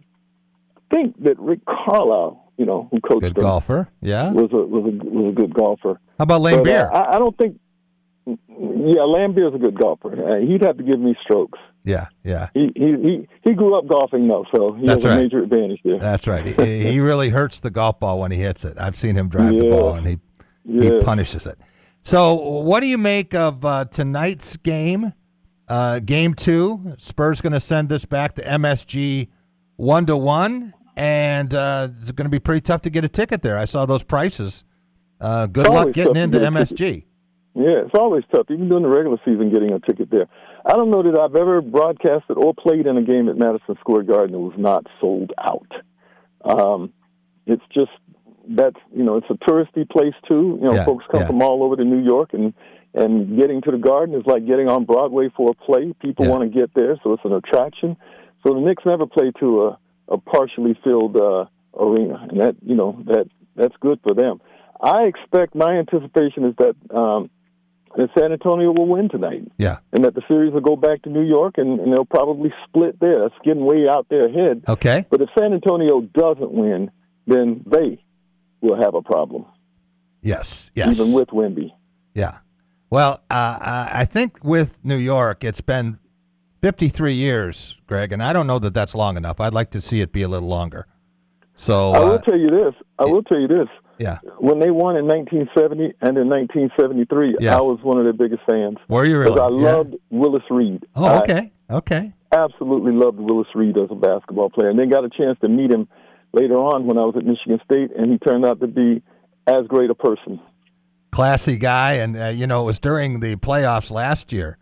think that Rick Carlisle, who coached him, golfer, was a good golfer. How about Lane Beer? I don't think. Yeah, Lambier's a good golfer. He'd have to give me strokes. Yeah. He grew up golfing though, so he has a major advantage there. That's right. He really hurts the golf ball when he hits it. I've seen him drive the ball, and he punishes it. So, what do you make of tonight's game? Game 2. Spurs going to send this back to MSG 1-1, and it's going to be pretty tough to get a ticket there. I saw those prices. Good luck getting into MSG. Yeah, it's always tough, even during the regular season, getting a ticket there. I don't know that I've ever broadcasted or played in a game at Madison Square Garden that was not sold out. It's just it's a touristy place too. Folks come from all over to New York, and getting to the Garden is like getting on Broadway for a play. People want to get there, so it's an attraction. So the Knicks never play to a partially filled arena, and that's good for them. My anticipation is that San Antonio will win tonight. Yeah. And that the series will go back to New York, and they'll probably split there. That's getting way out there ahead. Okay. But if San Antonio doesn't win, then they will have a problem. Yes. Even with Wemby. Yeah. Well, I think with New York, it's been 53 years, Greg, and I don't know that that's long enough. I'd like to see it be a little longer. So I will tell you this. Yeah. When they won in 1970 and in 1973, yes. I was one of their biggest fans. Were you really? Because I loved Willis Reed. Oh, okay. Okay. Absolutely loved Willis Reed as a basketball player. And then got a chance to meet him later on when I was at Michigan State, and he turned out to be as great a person. Classy guy, and, it was during the playoffs last year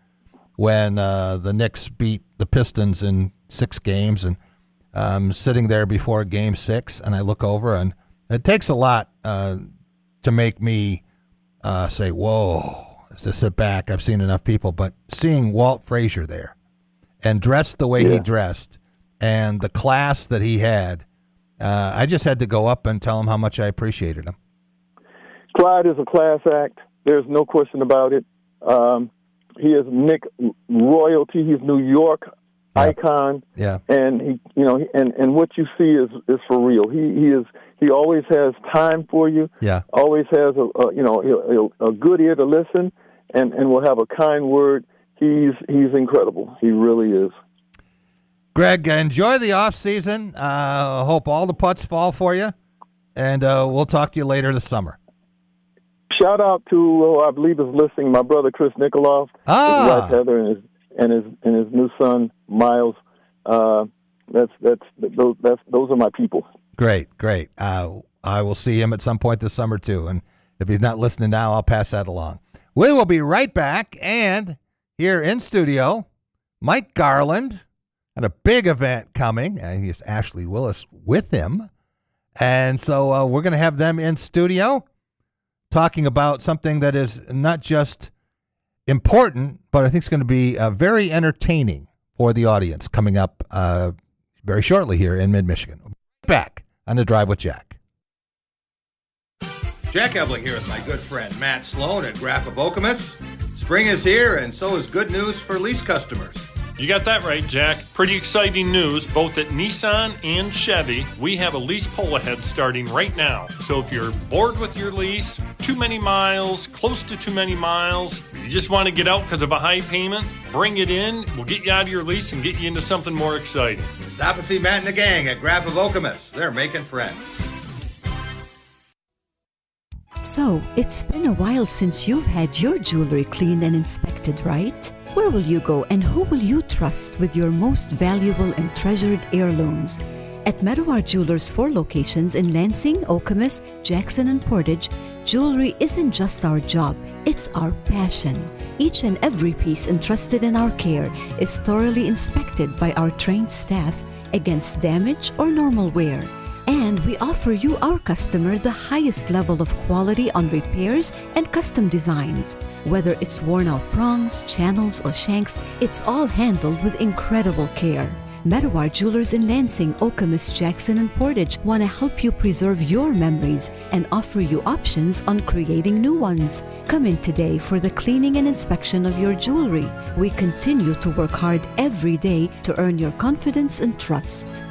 when the Knicks beat the Pistons in 6 games, and I'm sitting there before Game 6, and I look over, and it takes a lot to make me say, whoa, to sit back. I've seen enough people, but seeing Walt Frazier there and dressed the way he dressed and the class that he had, I just had to go up and tell him how much I appreciated him. Clyde is a class act. There's no question about it. He is Knick royalty. He's New York icon. Yeah. And he, and what you see is for real. He always has time for you. Yeah. Always has a good ear to listen, and will have a kind word. He's incredible. He really is. Greg, enjoy the off season. Hope all the putts fall for you, and we'll talk to you later this summer. Shout out to I believe is listening, my brother Chris Nikoloff, his wife Heather, and his new son Miles. Those are my people. Great. I will see him at some point this summer too, and if he's not listening now, I'll pass that along. We will be right back, and here in studio, Mike Garland, and a big event coming. He has Ashley Willis with him, and so we're going to have them in studio talking about something that is not just important, but I think it's going to be very entertaining for the audience coming up very shortly here in mid-Michigan. Back on The Drive with Jack. Jack Ebling here with my good friend Matt Sloan at Graph of Okemos. Spring is here, and so is good news for lease customers. You got that right, Jack. Pretty exciting news, both at Nissan and Chevy. We have a lease pull ahead starting right now. So if you're bored with your lease, too many miles, close to too many miles, you just want to get out because of a high payment, bring it in. We'll get you out of your lease and get you into something more exciting. Stop and see Matt and the gang at Graph of Okemos. They're making friends. So, it's been a while since you've had your jewelry cleaned and inspected, right? Where will you go and who will you trust with your most valuable and treasured heirlooms? At Meadowar Jewelers' 4 locations in Lansing, Okemos, Jackson, and Portage, jewelry isn't just our job, it's our passion. Each and every piece entrusted in our care is thoroughly inspected by our trained staff against damage or normal wear. And we offer you, our customer, the highest level of quality on repairs and custom designs. Whether it's worn out prongs, channels, or shanks, it's all handled with incredible care. Meadowar Jewelers in Lansing, Okemos, Jackson, and Portage want to help you preserve your memories and offer you options on creating new ones. Come in today for the cleaning and inspection of your jewelry. We continue to work hard every day to earn your confidence and trust.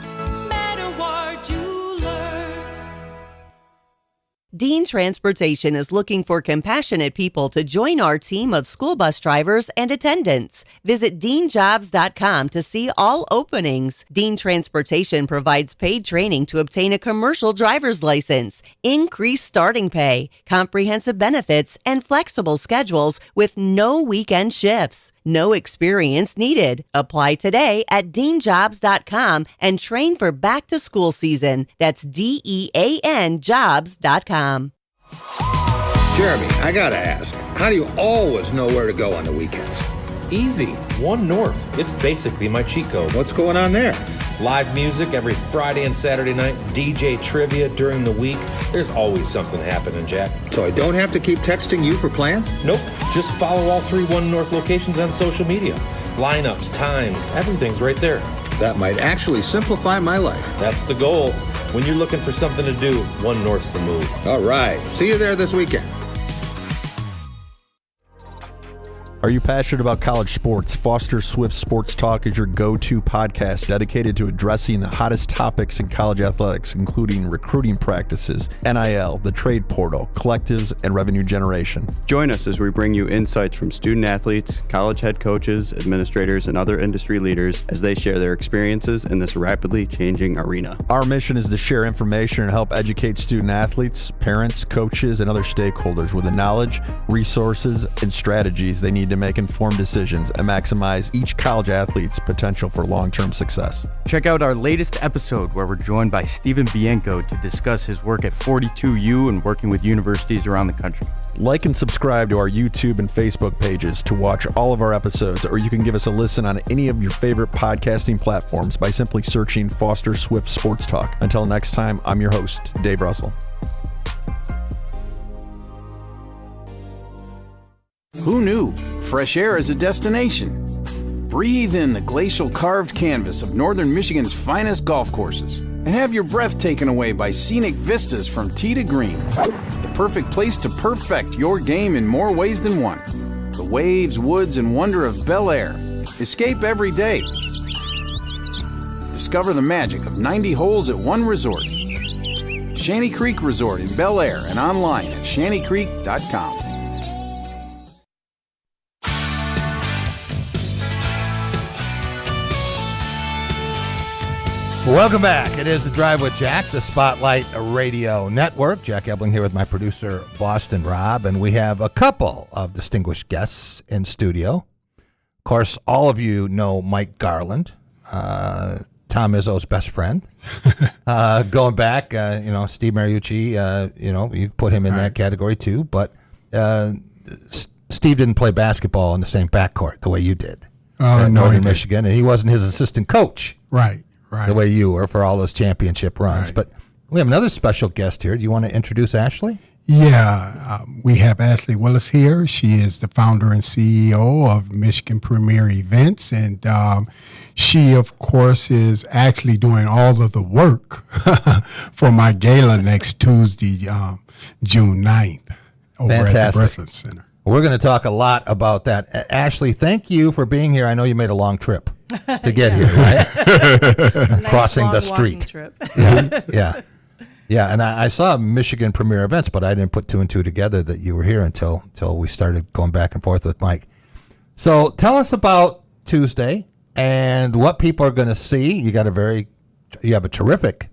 Dean Transportation is looking for compassionate people to join our team of school bus drivers and attendants. Visit deanjobs.com to see all openings. Dean Transportation provides paid training to obtain a commercial driver's license, increased starting pay, comprehensive benefits, and flexible schedules with no weekend shifts. No experience needed. Apply today at deanjobs.com and train for back to school season. That's DEAN jobs.com. Jeremy, I gotta ask, how do you always know where to go on the weekends? Easy. One North. It's basically my cheat code. What's going on there? Live music every Friday and Saturday night, DJ trivia during the week. There's always something happening, Jack. So I don't have to keep texting you for plans? Nope. Just follow all 3 One North locations on social media. Lineups, times, everything's right there. That might actually simplify my life. That's the goal. When you're looking for something to do, One North's the move. All right. See you there this weekend. Are you passionate about college sports? Foster Swift Sports Talk is your go-to podcast dedicated to addressing the hottest topics in college athletics, including recruiting practices, NIL, the trade portal, collectives, and revenue generation. Join us as we bring you insights from student athletes, college head coaches, administrators, and other industry leaders as they share their experiences in this rapidly changing arena. Our mission is to share information and help educate student athletes, parents, coaches, and other stakeholders with the knowledge, resources, and strategies they need to make informed decisions and maximize each college athlete's potential for long-term success. Check out our latest episode where we're joined by Steven Bianco to discuss his work at 42U and working with universities around the country. Like and subscribe to our YouTube and Facebook pages to watch all of our episodes, or you can give us a listen on any of your favorite podcasting platforms by simply searching Foster Swift Sports Talk. Until next time, I'm your host, Dave Russell. Who knew? Fresh air is a destination. Breathe in the glacial carved canvas of northern Michigan's finest golf courses and have your breath taken away by scenic vistas from tee to green. The perfect place to perfect your game in more ways than one. The waves, woods, and wonder of Bel Air. Escape every day. Discover the magic of 90 holes at one resort. Shanty Creek Resort in Bel Air and online at shantycreek.com. Welcome back. It is The Drive with Jack, the Spotlight Radio Network. Jack Ebling here with my producer, Boston Rob, and we have a couple of distinguished guests in studio. Of course, all of you know Mike Garland, Tom Izzo's best friend. Going back, Steve Mariucci, you put him in that category too, but Steve didn't play basketball in the same backcourt the way you did at Northern Michigan, and he wasn't his assistant coach. Right. The way you were for all those championship runs. Right. But we have another special guest here. Do you want to introduce Ashley? Yeah, we have Ashley Willis here. She is the founder and CEO of Michigan Premier Events, and she, of course, is actually doing all of the work for my gala next Tuesday, June 9th, over at the Breslin Center. We're going to talk a lot about that. Ashley, thank you for being here. I know you made a long trip to get here, right? Crossing the street. Trip. Yeah. And I saw Michigan Premier Events, but I didn't put two and two together that you were here until we started going back and forth with Mike. So tell us about Tuesday and what people are going to see. You have a terrific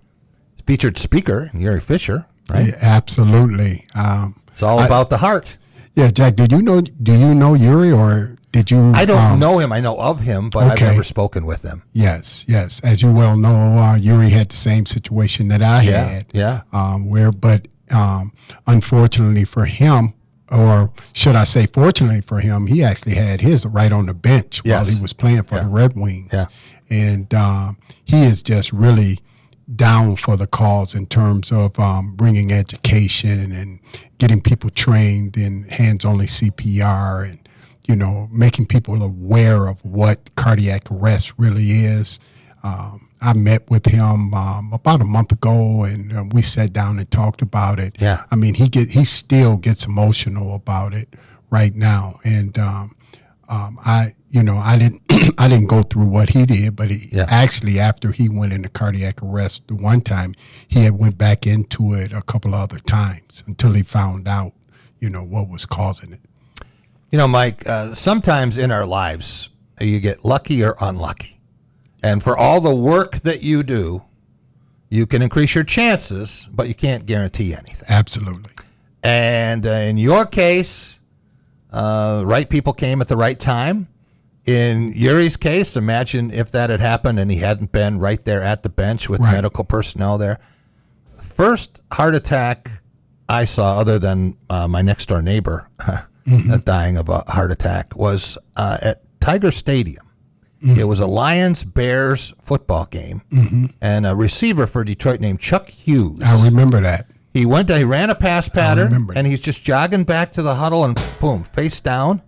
featured speaker, Yuri Fisher, right? Yeah, absolutely. It's all about the heart. Yeah, Jack, do you know Yuri, or did you? I don't know him. I know of him, but I've never spoken with him. Yes. As you well know, Yuri had the same situation that I had. Yeah. Unfortunately for him, or should I say fortunately for him, he actually had his right on the bench while he was playing for the Red Wings. Yeah. And he is just really down for the cause in terms of bringing education and getting people trained in hands-only CPR and, making people aware of what cardiac arrest really is. I met with him about a month ago, and we sat down and talked about it. Yeah. I mean, he still gets emotional about it right now, and I didn't go through what he did, but actually after he went into cardiac arrest the one time, he had went back into it a couple of other times until he found out, what was causing it. Mike, sometimes in our lives you get lucky or unlucky. And for all the work that you do, you can increase your chances, but you can't guarantee anything. Absolutely. And in your case, right people came at the right time. In Yuri's case, imagine if that had happened and he hadn't been right there at the bench with medical personnel there. First heart attack I saw, other than my next door neighbor dying of a heart attack, was at Tiger Stadium. It was a Lions-Bears football game, and a receiver for Detroit named Chuck Hughes. I remember that. He ran a pass pattern, and he's just jogging back to the huddle, and boom, face down.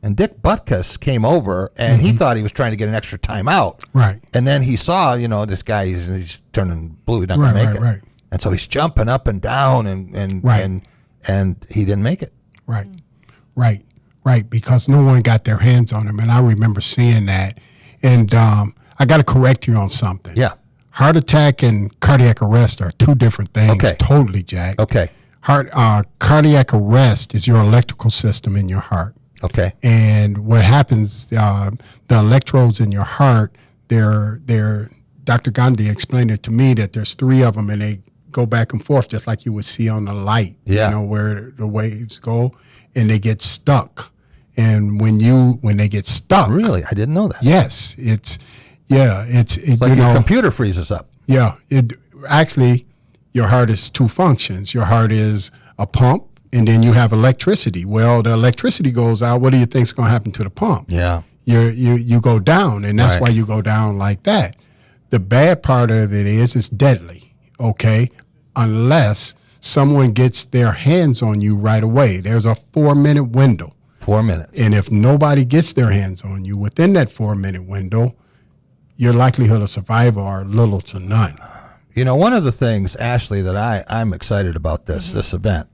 And Dick Butkus came over, and he thought he was trying to get an extra timeout. Right. And then he saw, this guy, he's turning blue, he's not going to make it. Right. And so he's jumping up and down, and he didn't make it. Right. Right, because no one got their hands on him, and I remember seeing that. And I got to correct you on something. Yeah. Heart attack and cardiac arrest are two different things. Okay. Totally, Jack. Okay. Cardiac arrest is your electrical system in your heart. Okay. And what happens, the electrodes in your heart, they're Dr. Gandhi explained it to me that there's 3 of them, and they go back and forth just like you would see on the light, where the waves go, and they get stuck. And when they get stuck, really, I didn't know that. Yes, it's like your computer freezes up. Yeah, actually your heart is 2 functions. Your heart is a pump, and then you have electricity. Well, the electricity goes out. What do you think is going to happen to the pump? Yeah, you go down, and that's why you go down like that. The bad part of it is it's deadly. Okay, unless someone gets their hands on you right away. There's a 4-minute window. 4 minutes. And if nobody gets their hands on you within that 4-minute window, your likelihood of survival are little to none. You know, one of the things, Ashley, that I'm excited about this event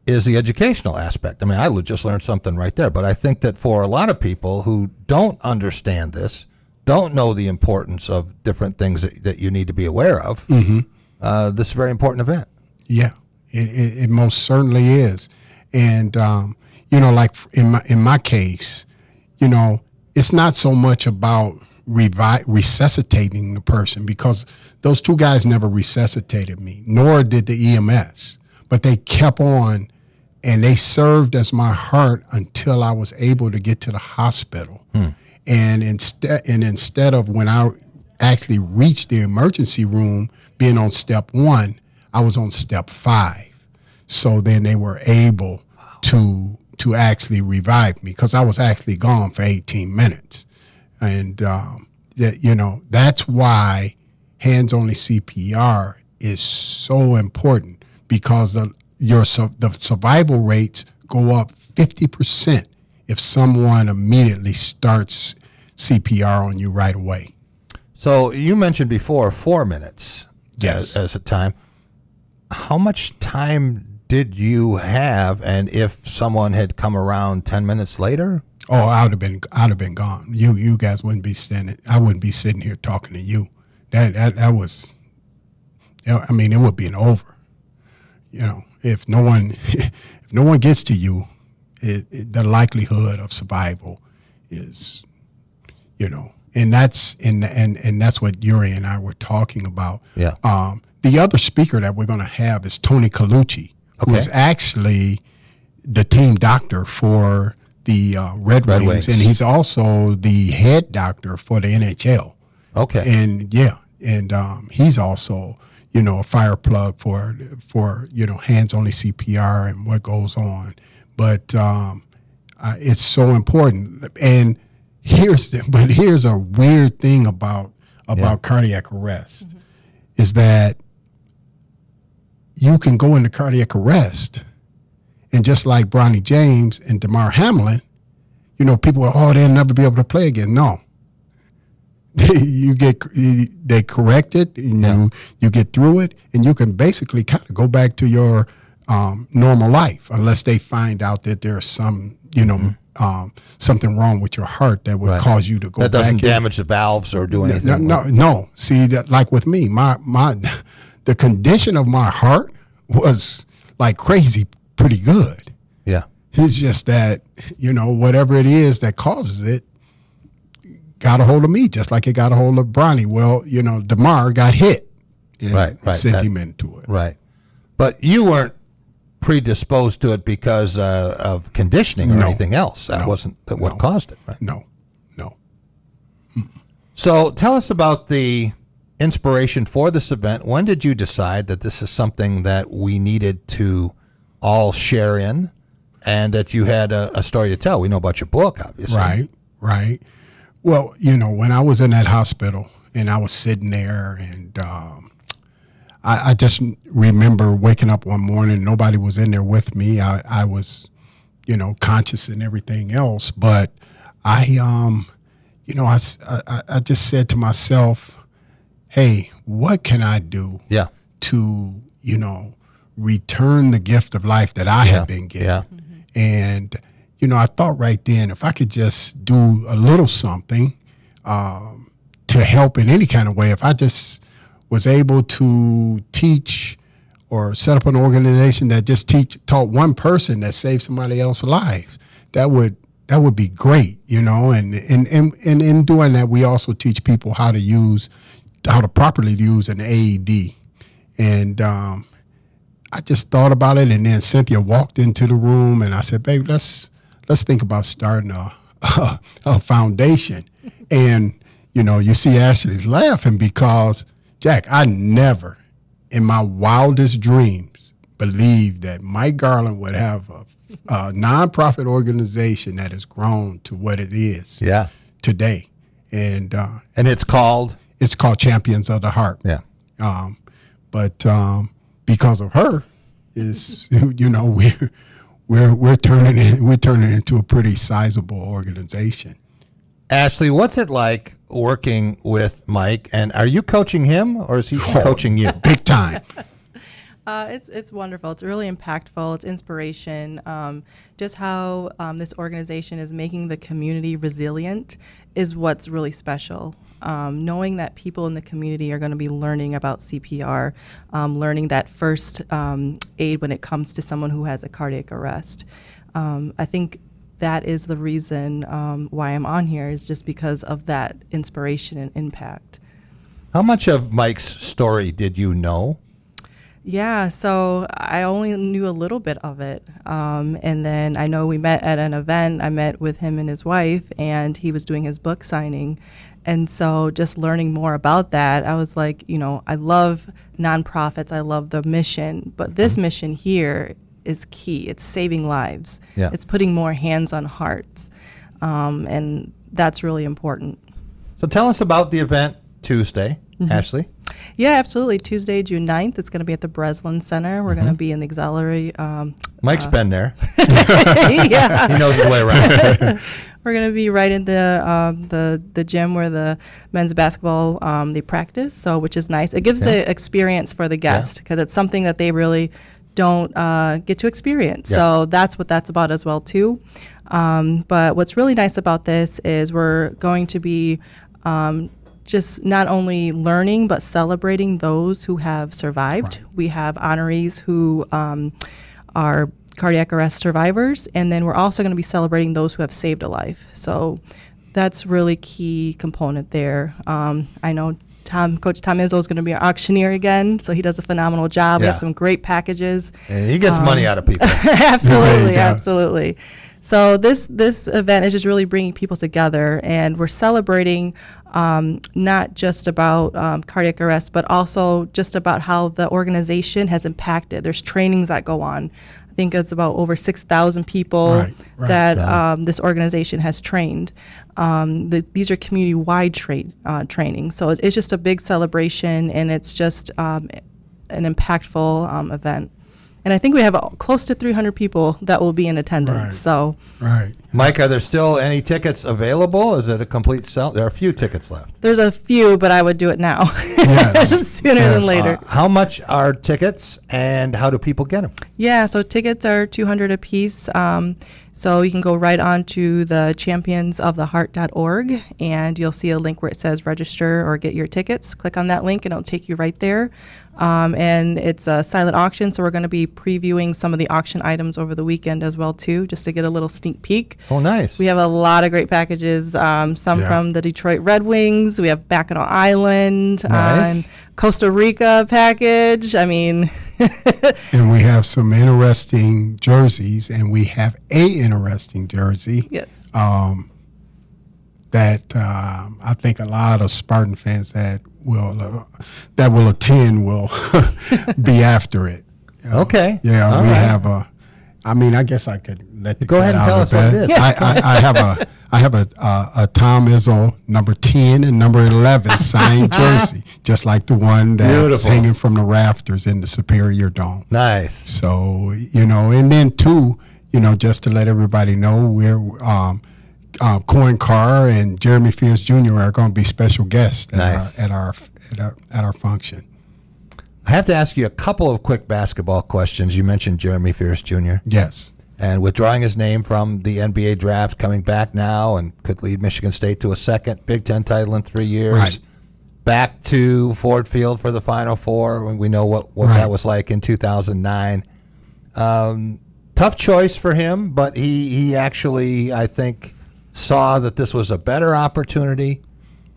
is the educational aspect. I mean, I just learned something right there. But I think that for a lot of people who don't understand this, don't know the importance of different things that you need to be aware of, this is a very important event. Yeah, it most certainly is. And, like in my case, it's not so much about resuscitating the person, because those 2 guys never resuscitated me, nor did the EMS. But they kept on, and they served as my heart until I was able to get to the hospital. And instead of when I actually reached the emergency room being on step 1, I was on step 5. So then they were able to actually revive me, because I was actually gone for 18 minutes. And, that's why hands-only CPR is so important, because the survival rates go up 50% if someone immediately starts CPR on you right away. So you mentioned before 4 minutes yes. as a time. How much time did you have, and if someone had come around 10 minutes later? Oh, I'd have been gone. You guys wouldn't be I wouldn't be sitting here talking to you. That was, I mean, it would be over. If no one gets to you, the likelihood of survival is, and that's and that's what Yuri and I were talking about. Yeah. The other speaker that we're going to have is Tony Colucci, who is actually the team doctor for the Red Wings, and he's also the head doctor for the NHL. Okay. And he's also, a fire plug for hands-only CPR and what goes on. But it's so important. And here's a weird thing about cardiac arrest is that you can go into cardiac arrest, and just like Bronny James and DeMar Hamlin, people are, they'll never be able to play again. No. They correct it, and you get through it, and you can basically kind of go back to your normal life, unless they find out that there's some, something wrong with your heart that would cause you to go back. That doesn't damage the valves or do anything. No. See, that like with me, the condition of my heart was like crazy, pretty good. Yeah. It's just that, whatever it is that causes it got a hold of me, just like it got a hold of Bronny. Well, DeMar got hit. Right. Sent him into it. Right. But you weren't predisposed to it because of conditioning or anything else. That wasn't what caused it, right? No. So tell us about the inspiration for this event. When did you decide that this is something that we needed to all share in, and that you had a story to tell? We know about your book, obviously. Right. Well, when I was in that hospital and I was sitting there, and I just remember waking up one morning, nobody was in there with me. I was, conscious and everything else, but I just said to myself, hey, what can I do to, return the gift of life that I have been given? Yeah. And, I thought right then, if I could just do a little something to help in any kind of way, if I just was able to teach or set up an organization that just taught one person that saved somebody else's life, that would be great, and in doing that, we also teach people how to properly use an AED. And I just thought about it, and then Cynthia walked into the room, and I said, "Baby, let's think about starting a foundation." And you see Ashley's laughing because, Jack, I never, in my wildest dreams, believed that Mike Garland would have a nonprofit organization that has grown to what it is today. And it's called Champions of the Heart. Yeah. But because of her, we're turning it into a pretty sizable organization. Ashley, what's it like working with Mike? And are you coaching him, or is he coaching you? Big time. It's wonderful. It's really impactful. It's inspiration. Just how this organization is making the community resilient is what's really special. Knowing that people in the community are going to be learning about CPR, learning that first aid when it comes to someone who has a cardiac arrest. I think that is the reason why I'm on here, is just because of that inspiration and impact. How much of Mike's story did you know? Yeah, so I only knew a little bit of it. And then I know we met at an event. I met with him and his wife, and he was doing his book signing. And so just learning more about that, I was like, I love nonprofits. I love the mission. But this mission here is key. It's saving lives. Yeah. It's putting more hands on hearts. And that's really important. So tell us about the event Tuesday, Ashley. Yeah, absolutely. Tuesday, June 9th. It's going to be at the Breslin Center. We're going to be in the auxiliary. Mike's been there. Yeah. He knows the way around. We're going to be right in the gym where the men's basketball they practice, so which is nice. It gives the experience for the guest because it's something that they really don't get to experience. So that's what that's about as well too. But what's really nice about this is we're going to be just not only learning but celebrating those who have survived. Right. We have honorees who are cardiac arrest survivors, and then we're also going to be celebrating those who have saved a life. So that's really key component there. I know Coach Tom Izzo is going to be our auctioneer again, so he does a phenomenal job. We have some great packages. And he gets money out of people. Absolutely, absolutely. So this event is just really bringing people together, and we're celebrating not just about cardiac arrest, but also just about how the organization has impacted. There's trainings that go on. I think it's about over 6,000 people that this organization has trained. These are community-wide training. So it's just a big celebration, and it's just an impactful event. And I think we have close to 300 people that will be in attendance. Mike, are there still any tickets available? Is it a complete sell? There are a few tickets left. There's a few, but I would do it now sooner than later. How much are tickets, and how do people get them? Yeah, so tickets are $200 a piece. So you can go right on to the championsoftheheart.org, and you'll see a link where it says register or get your tickets. Click on that link, and it'll take you right there. And it's a silent auction, so we're going to be previewing some of the auction items over the weekend as well, too, just to get a little sneak peek. Oh, nice. We have a lot of great packages, some from the Detroit Red Wings. We have Mackinac Island, Costa Rica package. I mean... And we have some interesting jerseys, and we have a interesting jersey. Yes. That I think a lot of Spartan fans that will attend will be after it. Okay. Yeah, All we have a. I mean, I guess I could let you go ahead and tell us what it is. I have a Tom Izzo number 10 and number 11 signed jersey, just like the one that's hanging from the rafters in the Superior Dome. Nice. So, and then too, just to let everybody know, we're Coin Carr and Jeremy Fierce Jr. are going to be special guests at our function. I have to ask you a couple of quick basketball questions. You mentioned Jeremy Fierce Jr. Yes. and withdrawing his name from the NBA draft, coming back now, and could lead Michigan State to a second Big Ten title in 3 years. Right. Back to Ford Field for the Final Four, when we know what that was like in 2009. Tough choice for him, but he actually, I think, saw that this was a better opportunity.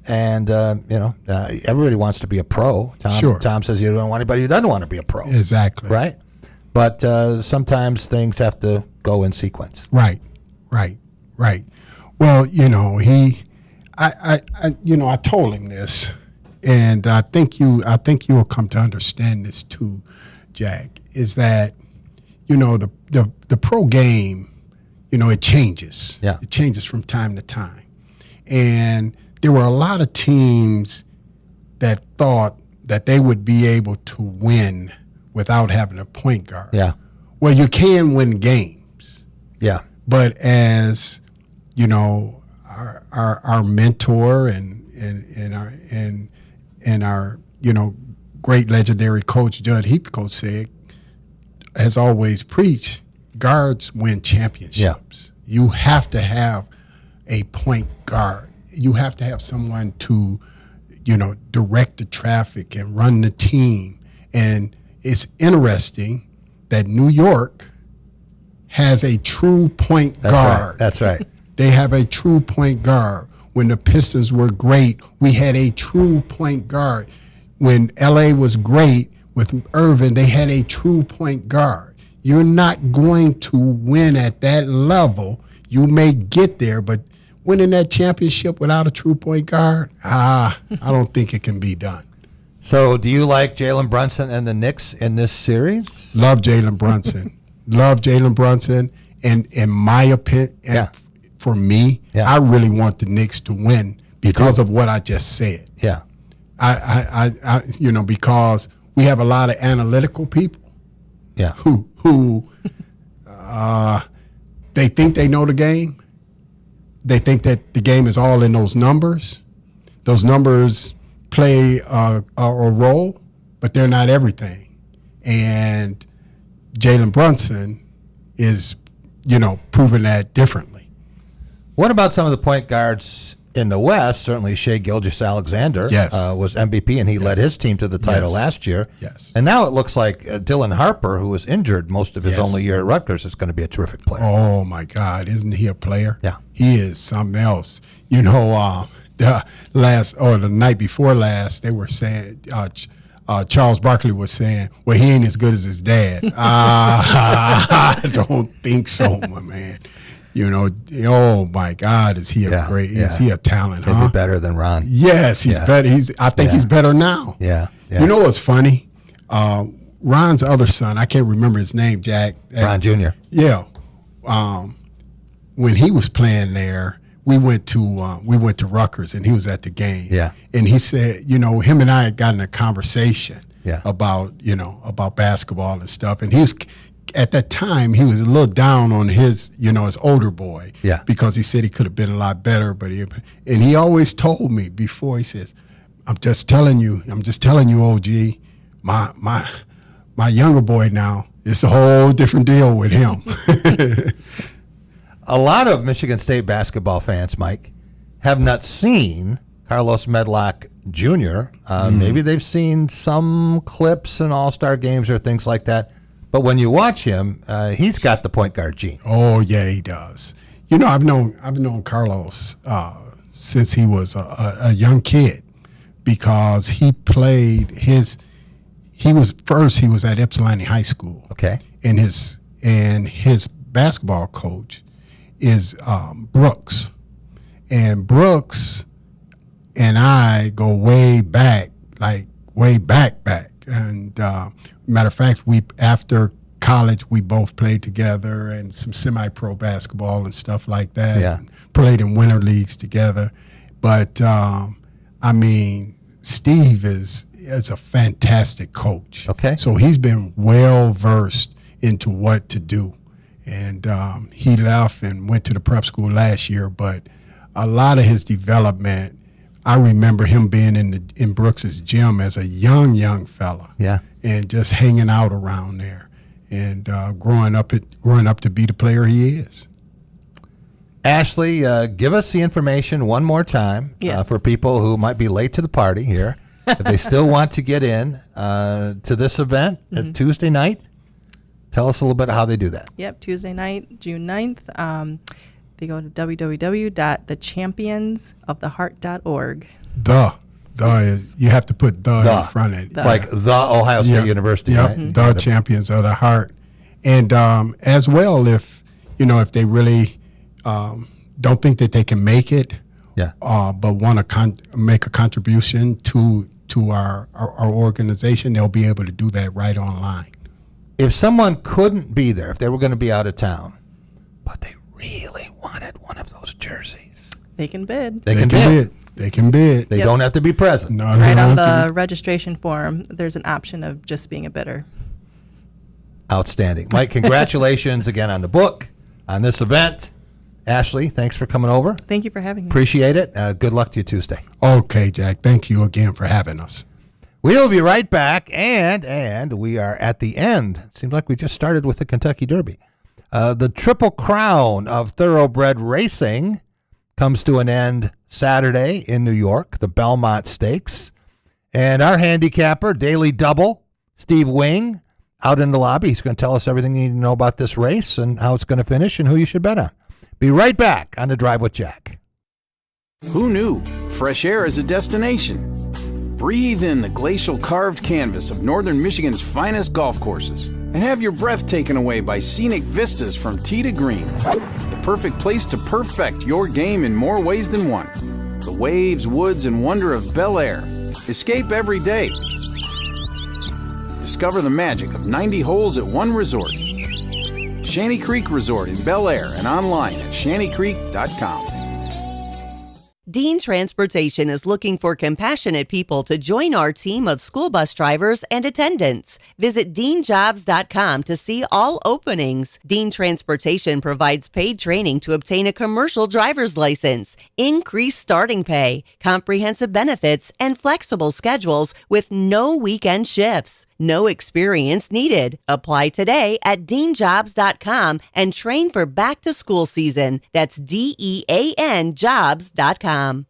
And, everybody wants to be a pro. Tom says you don't want anybody who doesn't want to be a pro. Exactly. Right? But sometimes things have to go in sequence. Right. Well, I told him this, and I think you will come to understand this too, Jack, is that, the pro game, it changes. Yeah. It changes from time to time. And there were a lot of teams that thought that they would be able to win without having a point guard. Yeah. Well, you can win games. Yeah. But as our mentor and our great legendary coach Judd Heathcote said, has always preached, guards win championships. Yeah. You have to have a point guard. You have to have someone to, direct the traffic and run the team. And it's interesting that New York has a true point guard. That's right. They have a true point guard. When the Pistons were great, we had a true point guard. When LA was great with Irvin, they had a true point guard. You're not going to win at that level. You may get there, but winning that championship without a true point guard, I don't think it can be done. So do you like Jalen Brunson and the Knicks in this series? Love Jalen Brunson. And in my opinion, for me, I really want the Knicks to win because of what I just said. Yeah. I because we have a lot of analytical people. Yeah. Who they think they know the game. They think that the game is all in those numbers. Those numbers play a role, but they're not everything. And Jalen Brunson is, proving that differently. What about some of the point guards in the West? Certainly Shai Gilgeous-Alexander was MVP, and he led his team to the title last year. Yes. And now it looks like Dylan Harper, who was injured most of his only year at Rutgers, is going to be a terrific player. Oh, my God. Isn't he a player? Yeah. He is something else. The night before last, they were saying, Charles Barkley was saying, well, he ain't as good as his dad. I don't think so, my man. Oh my God, is he is he a talent? Maybe better than Ron. Yes, he's better. I think he's better now. Yeah. You know what's funny? Ron's other son, I can't remember his name, Jack. Ron Jr. Yeah. When he was playing there, we went to Rutgers, and he was at the game. Yeah. And he said, him and I had gotten a conversation about basketball and stuff, and at that time, he was a little down on his older boy, because he said he could have been a lot better. But he always told me before, he says, I'm just telling you, OG, my younger boy now, it's a whole different deal with him. A lot of Michigan State basketball fans, Mike, have not seen Carlos Medlock Jr. Maybe they've seen some clips in All-Star games or things like that. But when you watch him, he's got the point guard gene. Oh yeah, he does. I've known Carlos since he was a young kid, because he was at Ypsilanti High School. Okay. And his basketball coach is Brooks, and Brooks and I go way back. And matter of fact, after college, we both played together and some semi-pro basketball and stuff like that. Yeah. Played in winter leagues together. But, Steve is a fantastic coach. Okay. So he's been well-versed into what to do. And he left and went to the prep school last year, but a lot of his development, I remember him being in Brooks's gym as a young fella. Yeah. And just hanging out around there. and growing up to be the player he is. Ashley, give us the information one more time for people who might be late to the party here. If they still want to get in to this event, it's Tuesday night. Tell us a little bit how they do that. Yep, Tuesday night, June 9th. They go to www.thechampionsoftheheart.org. You have to put in front of it. Like the Ohio State University, right? The Champions of the Heart. And as well, if they really don't think that they can make it, but want to make a contribution to our organization, they'll be able to do that right online. If someone couldn't be there, if they were going to be out of town, but they really wanted one of those jerseys, they can bid. They can bid. They don't have to be present. No, right on the registration form, there's an option of just being a bidder. Outstanding. Mike, congratulations again on the book, on this event. Ashley, thanks for coming over. Thank you for having me. Appreciate it. Good luck to you Tuesday. Okay, Jack. Thank you again for having us. We'll be right back, and we are at the end. It seems like we just started with the Kentucky Derby. The Triple Crown of Thoroughbred Racing comes to an end Saturday in New York, the Belmont Stakes. And our handicapper, Daily Double, Steve Wing, out in the lobby. He's going to tell us everything you need to know about this race and how it's going to finish and who you should bet on. Be right back on The Drive with Jack. Who knew? Fresh air is a destination. Breathe in the glacial carved canvas of northern Michigan's finest golf courses and have your breath taken away by scenic vistas from tee to green. The perfect place to perfect your game in more ways than one. The waves, woods, and wonder of Bel Air. Escape every day. Discover the magic of 90 holes at one resort. Shanty Creek Resort in Bel Air and online at shantycreek.com. Dean Transportation is looking for compassionate people to join our team of school bus drivers and attendants. Visit deanjobs.com to see all openings. Dean Transportation provides paid training to obtain a commercial driver's license, increased starting pay, comprehensive benefits, and flexible schedules with no weekend shifts. No experience needed. Apply today at deanjobs.com and train for back to school season. That's DEANjobs.com.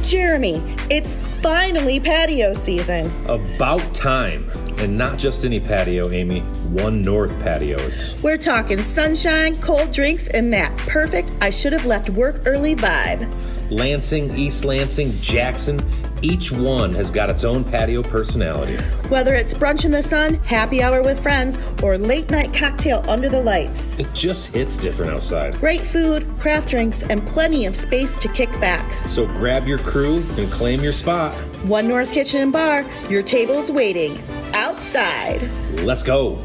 Jeremy, it's finally patio season. About time. And not just any patio, Amy. One North patios. We're talking sunshine, cold drinks, and that perfect I should have left work early vibe. Lansing, East Lansing, Jackson, each one has got its own patio personality. Whether it's brunch in the sun, happy hour with friends, or late night cocktail under the lights. It just hits different outside. Great food, craft drinks, and plenty of space to kick back. So grab your crew and claim your spot. One North Kitchen and Bar, your table's waiting. Outside. Let's go.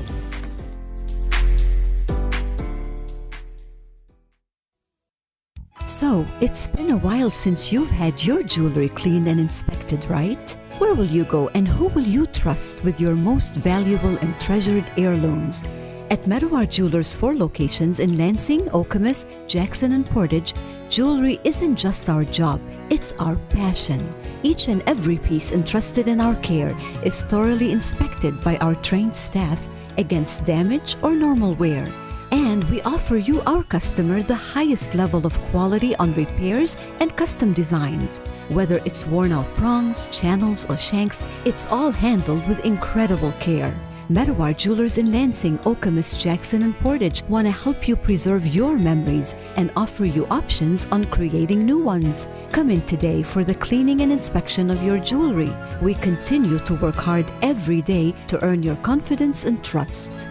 So, it's been a while since you've had your jewelry cleaned and inspected, right? Where will you go and who will you trust with your most valuable and treasured heirlooms? At Meadowar Jewelers' 4 locations in Lansing, Okemos, Jackson, and Portage, jewelry isn't just our job, it's our passion. Each and every piece entrusted in our care is thoroughly inspected by our trained staff against damage or normal wear. And we offer you, our customer, the highest level of quality on repairs and custom designs. Whether it's worn out prongs, channels, or shanks, it's all handled with incredible care. Meadowar Jewelers in Lansing, Okemos, Jackson, and Portage want to help you preserve your memories and offer you options on creating new ones. Come in today for the cleaning and inspection of your jewelry. We continue to work hard every day to earn your confidence and trust.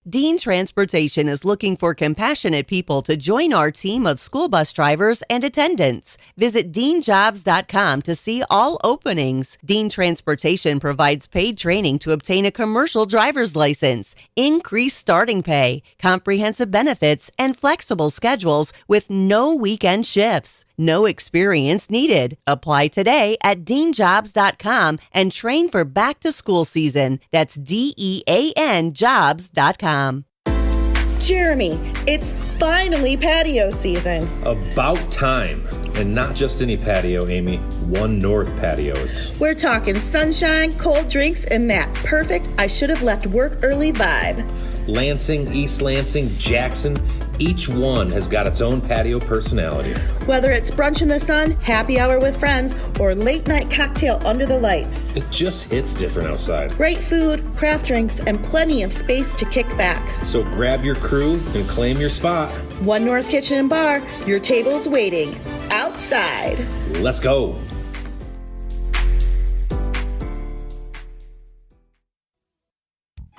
Dean Transportation is looking for compassionate people to join our team of school bus drivers and attendants. Visit deanjobs.com to see all openings. Dean Transportation provides paid training to obtain a commercial driver's license, increased starting pay, comprehensive benefits, and flexible schedules with no weekend shifts. No experience needed. Apply today at deanjobs.com and train for back to school season. That's DEANjobs.com. Jeremy, it's finally patio season. About time. And not just any patio, Amy. One North Patios. We're talking sunshine, cold drinks, and that perfect I should have left work early vibe. Lansing, East Lansing, Jackson, each one has got its own patio personality. Whether it's brunch in the sun, happy hour with friends, or late night cocktail under the lights. It just hits different outside. Great food, craft drinks, and plenty of space to kick back. So grab your crew and claim your spot. One North Kitchen and Bar, your table's waiting. Outside. Let's go.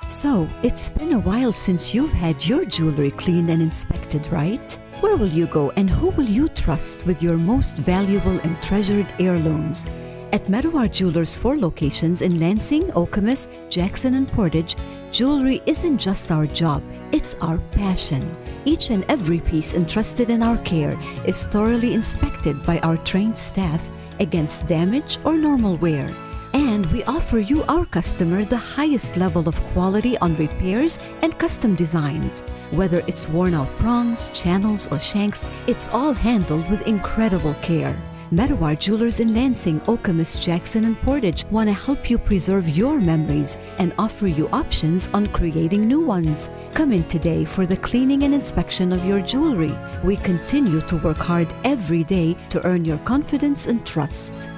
So, it's been a while since you've had your jewelry cleaned and inspected, right? Where will you go and who will you trust with your most valuable and treasured heirlooms? At Meadowar Jewelers' 4 locations in Lansing, Okemos, Jackson, and Portage, jewelry isn't just our job, it's our passion. Each and every piece entrusted in our care is thoroughly inspected by our trained staff against damage or normal wear. And we offer you, our customer, the highest level of quality on repairs and custom designs. Whether it's worn out prongs, channels, or shanks, it's all handled with incredible care. Meadowar Jewelers in Lansing, Okemos, Jackson, and Portage want to help you preserve your memories and offer you options on creating new ones. Come in today for the cleaning and inspection of your jewelry. We continue to work hard every day to earn your confidence and trust.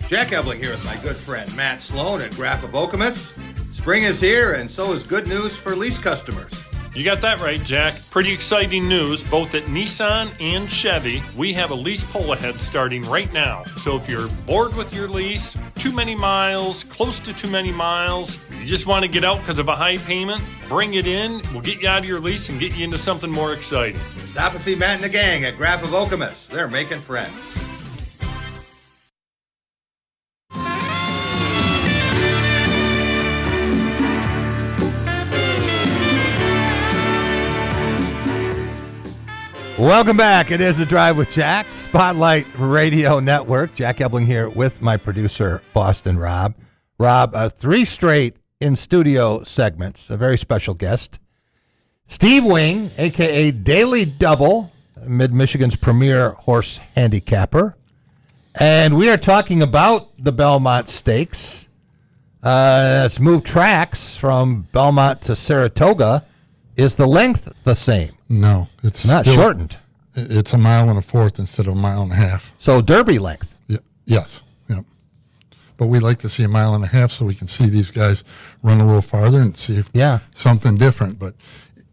Jack Ebling here with my good friend Matt Sloan at Graph of Okemos. Spring is here, and so is good news for lease customers. You got that right, Jack. Pretty exciting news, both at Nissan and Chevy. We have a lease pull ahead starting right now. So if you're bored with your lease, too many miles, close to too many miles, you just want to get out because of a high payment, bring it in. We'll get you out of your lease and get you into something more exciting. Stop and see Matt and the gang at Graph of Okemos. They're making friends. Welcome back. It is The Drive with Jack, Spotlight Radio Network. Jack Ebling here with my producer, Boston Rob. Rob, 3 straight in-studio segments, a very special guest. Steve Wing, a.k.a. Daily Double, Mid-Michigan's premier horse handicapper. And we are talking about the Belmont Stakes. It's moved tracks from Belmont to Saratoga. Is the length the same? No, it's not still shortened. It's a mile and a fourth instead of a mile and a half. So Derby length. Yeah, yes. Yep. But we like to see a mile and a half so we can see these guys run a little farther and see if something different. But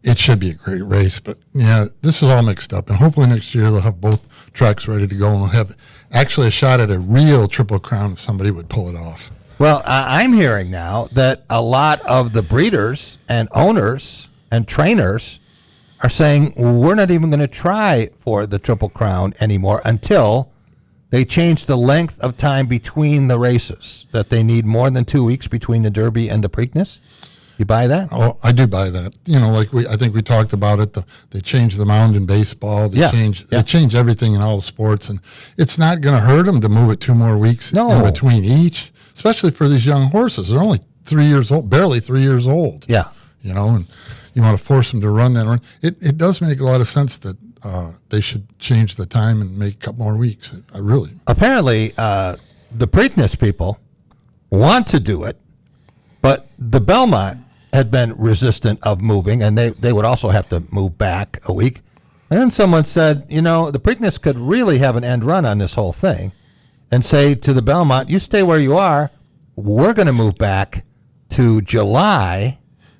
it should be a great race. But yeah, this is all mixed up, and hopefully next year they'll have both tracks ready to go, and we'll have actually a shot at a real Triple Crown if somebody would pull it off. Well, I'm hearing now that a lot of the breeders and owners and trainers are saying we're not even going to try for the Triple Crown anymore until they change the length of time between the races, that they need more than 2 weeks between the Derby and the Preakness. You buy that? Oh, I do buy that. You know, like I think we talked about it. They changed the mound in baseball. They change everything in all the sports, and it's not going to hurt them to move it 2 more weeks in between each, especially for these young horses. They're only 3 years old, barely 3 years old. Yeah. You know, and you want to force them to run that run. It does make a lot of sense that they should change the time and make a couple more weeks. Apparently, the Preakness people want to do it, but the Belmont had been resistant of moving, and they would also have to move back a week. And then someone said, you know, the Preakness could really have an end run on this whole thing and say to the Belmont, you stay where you are. We're going to move back to July.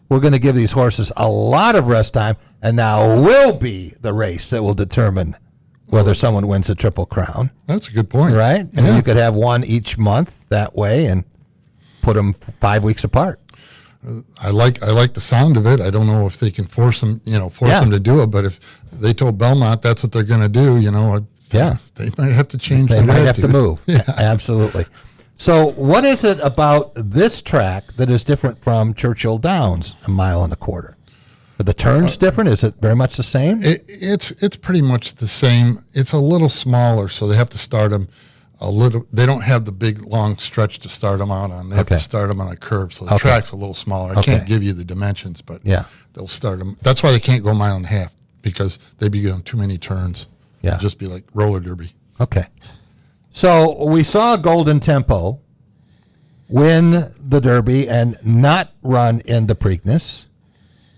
We're going to give these horses a lot of rest time, and now will be the race that will determine whether someone wins the Triple Crown. That's a good point. Right? And you could have one each month that way and put them 5 weeks apart. I like the sound of it. I don't know if they can force them to do it, but if they told Belmont that's what they're going to do, they might have to change They might have to attitude. move. Yeah. Absolutely. So what is it about this track that is different from Churchill Downs, 1.25 miles? Are the turns different? Is it very much the same? It's pretty much the same. It's a little smaller, so they have to start them a little. They don't have the big long stretch to start them out on. They have to start them on a curve, so the track's a little smaller. I can't give you the dimensions, but they'll start them. That's why they can't go a mile and a half, because they'd be doing too many turns. Yeah, it'd just be like roller derby. Okay, so we saw Golden Tempo win the Derby and not run in the Preakness.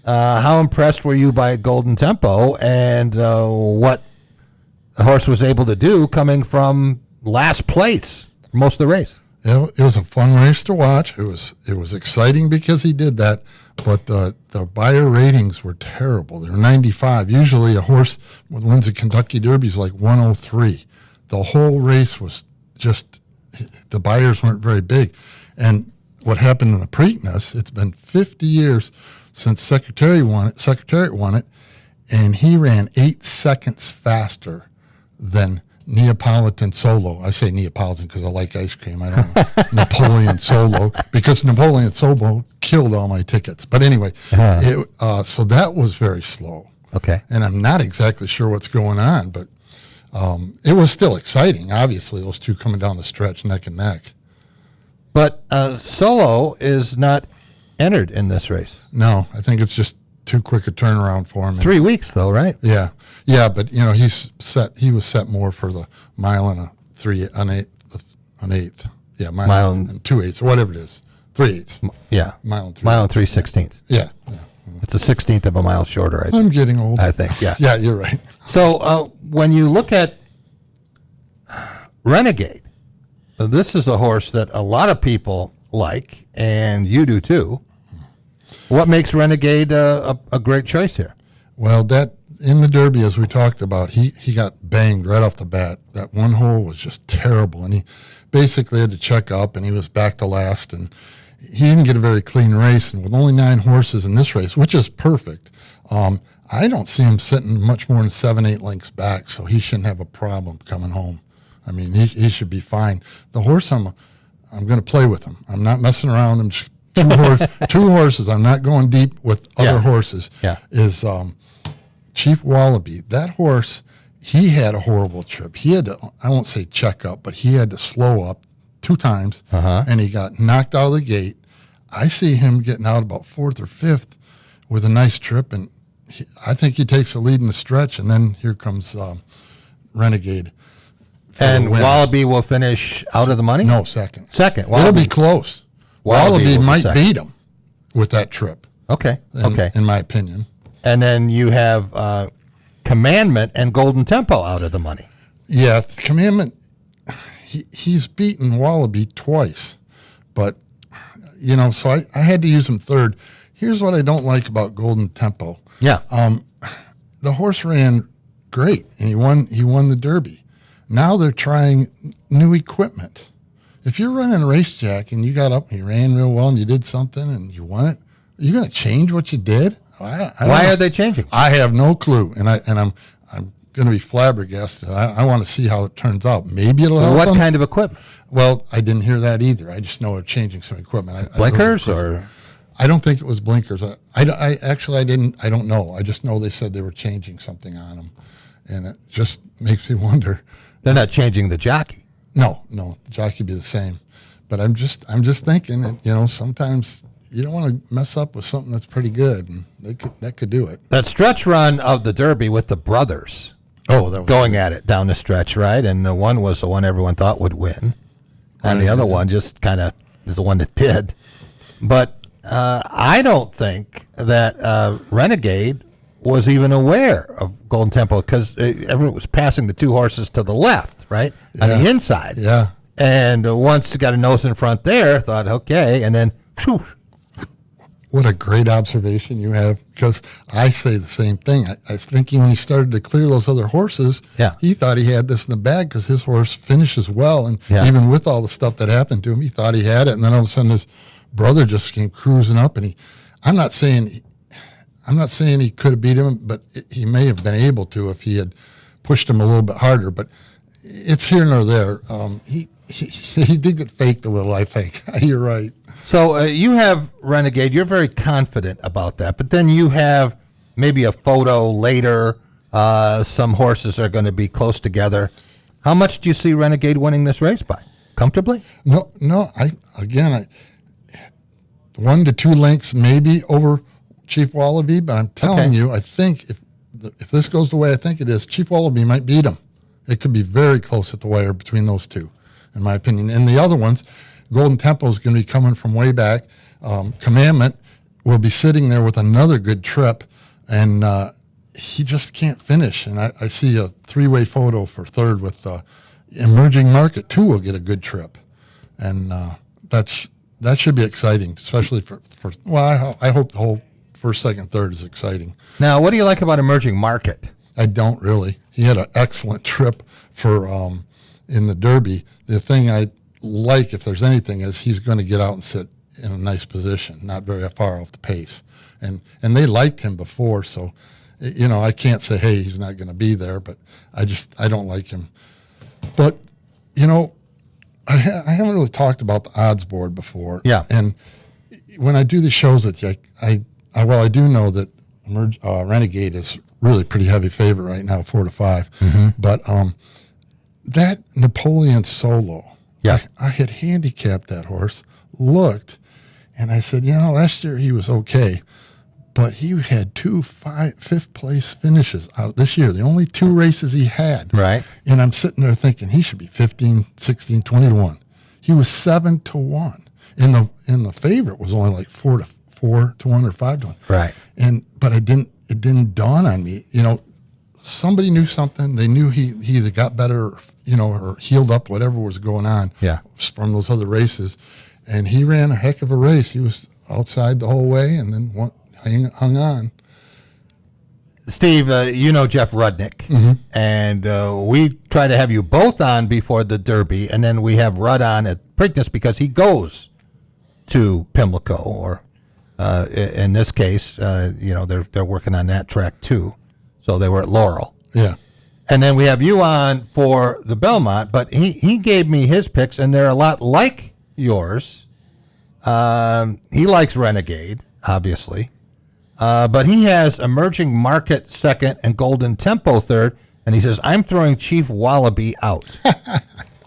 How impressed were you by Golden Tempo and what the horse was able to do coming from last place for most of the race? It was a fun race to watch. It was exciting because he did that, but the buyer ratings were terrible. They were 95. Usually a horse that wins a Kentucky Derby is like 103. The whole race was just, the buyers weren't very big. And what happened in the Preakness, it's been 50 years since Secretariat won it, and he ran 8 seconds faster than Neapolitan Solo. I say Neapolitan because I like ice cream. I don't know Napoleon Solo, because Napoleon Solo killed all my tickets. But anyway, so that was very slow. Okay. And I'm not exactly sure what's going on, but it was still exciting. Obviously, those two coming down the stretch neck and neck. But Solo is not entered in this race. No, I think it's just too quick a turnaround for him. 3 weeks, though, right? Yeah, but he was set more for the mile and an eighth. Yeah, mile and 2/8, or whatever it is, 3/8. Yeah, mile and 3/16. Yeah. It's a 16th of a mile shorter. I'm getting old, I think. Yeah, yeah, you're right. So when you look at Renegade, this is a horse that a lot of people like, and you do too. What makes Renegade a great choice here? Well, that in the Derby, as we talked about, he got banged right off the bat. That one hole was just terrible, and he basically had to check up, and he was back to last, and he didn't get a very clean race. And with only 9 horses in this race, which is perfect, I don't see him sitting much more than 7-8 lengths back, so he shouldn't have a problem coming home. I mean, he should be fine. The horse, I'm going to play with him. I'm not messing around. I'm just two horses. I'm not going deep with other horses. Yeah. Is Chief Wallaby. That horse, he had a horrible trip. He had to, I won't say check up, but he had to slow up 2 times, and he got knocked out of the gate. I see him getting out about 4th or 5th with a nice trip, and I think he takes the lead in the stretch, and then here comes Renegade. And Wallaby will finish out of the money? No, second. Second. It'll be close. Wallaby might beat him with that trip. Okay. In my opinion. And then you have Commandment and Golden Tempo out of the money. Yeah, Commandment, he's beaten Wallaby twice. But, so I had to use him third. Here's what I don't like about Golden Tempo. Yeah. The horse ran great, and he won the Derby. Now they're trying new equipment. If you're running a race, Jack, and you got up and you ran real well and you did something and you won it, are you going to change what you did? Why are they changing? I have no clue, and I'm going to be flabbergasted. I want to see how it turns out. Maybe it'll help them. What kind of equipment? Well, I didn't hear that either. I just know they're changing some equipment. Blinkers or? I don't think it was blinkers. I don't know. I just know they said they were changing something on them, and it just makes me wonder. They're not changing the jockey. No, the jockey would be the same. But I'm just thinking that, sometimes you don't want to mess up with something that's pretty good, and that could do it. That stretch run of the Derby with the brothers. Oh, that was going at it down the stretch, right? And the one was the one everyone thought would win, and the other one just kind of is the one that did. But I don't think that Renegade was even aware of Golden Tempo, because everyone was passing the 2 horses to the left, right? On the inside. Yeah. And once he got a nose in front there, thought, okay, and then, whew. What a great observation you have, because I say the same thing. I was thinking when he started to clear those other horses, he thought he had this in the bag because his horse finishes well, and even with all the stuff that happened to him, he thought he had it, and then all of a sudden his brother just came cruising up, and I'm not saying he could have beat him, but he may have been able to if he had pushed him a little bit harder. But it's here nor there. He did get faked a little, I think. You're right. So you have Renegade. You're very confident about that. But then you have maybe a photo later. Some horses are going to be close together. How much do you see Renegade winning this race by? Comfortably? No. 1 to 2 lengths maybe over Chief Wallaby, but I'm telling you, I think if this goes the way I think it is, Chief Wallaby might beat him. It could be very close at the wire between those two, in my opinion. And the other ones, Golden Tempo is going to be coming from way back. Commandment will be sitting there with another good trip, and he just can't finish. And I see a 3-way photo for third with Emerging Market, too, will get a good trip. And that should be exciting, especially for I hope the whole first, second, third is exciting. Now, what do you like about Emerging Market? I don't really. He had an excellent trip for in the Derby. The thing I like, if there's anything, is he's going to get out and sit in a nice position, not very far off the pace. And they liked him before, so I can't say, hey, he's not going to be there, but I don't like him. But I haven't really talked about the odds board before. Yeah. And when I do the shows with you, I do know that Renegade is really pretty heavy favorite right now, 4 to 5. Mm-hmm. But that Napoleon Solo, yeah, I had handicapped that horse, looked, and I said, last year he was okay, but he had 2 fifth place finishes out of this year, the only 2 races he had. Right. And I'm sitting there thinking he should be 15, 16, 20 to 1. He was 7 to 1. And the favorite was only like 4 to 1 or 5 to 1. Right. But it didn't dawn on me. Somebody knew something. They knew he either got better, or healed up whatever was going on. Yeah. From those other races, and he ran a heck of a race. He was outside the whole way, and then hung on. Steve, you know Jeff Rudnick, mm-hmm. and we try to have you both on before the Derby, and then we have Rudd on at Preakness because he goes to Pimlico, or in this case, they're working on that track too. So they were at Laurel. Yeah. And then we have you on for the Belmont, but he gave me his picks, and they're a lot like yours. He likes Renegade, obviously. But he has Emerging Market second and Golden Tempo third, and he says, I'm throwing Chief Wallaby out.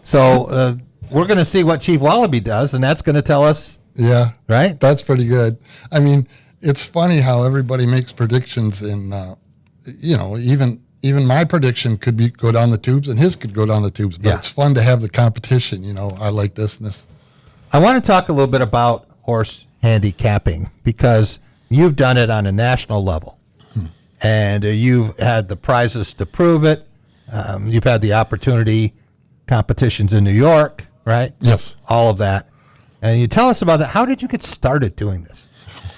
So we're going to see what Chief Wallaby does, and that's going to tell us. Yeah. Right? That's pretty good. I mean, it's funny how everybody makes predictions, and, even my prediction could go down the tubes, and his could go down the tubes. But It's fun to have the competition. I like this and this. I want to talk a little bit about horse handicapping, because you've done it on a national level, and you've had the prizes to prove it. You've had the opportunity competitions in New York, right? Yes. All of that. And you tell us about that. How did you get started doing this?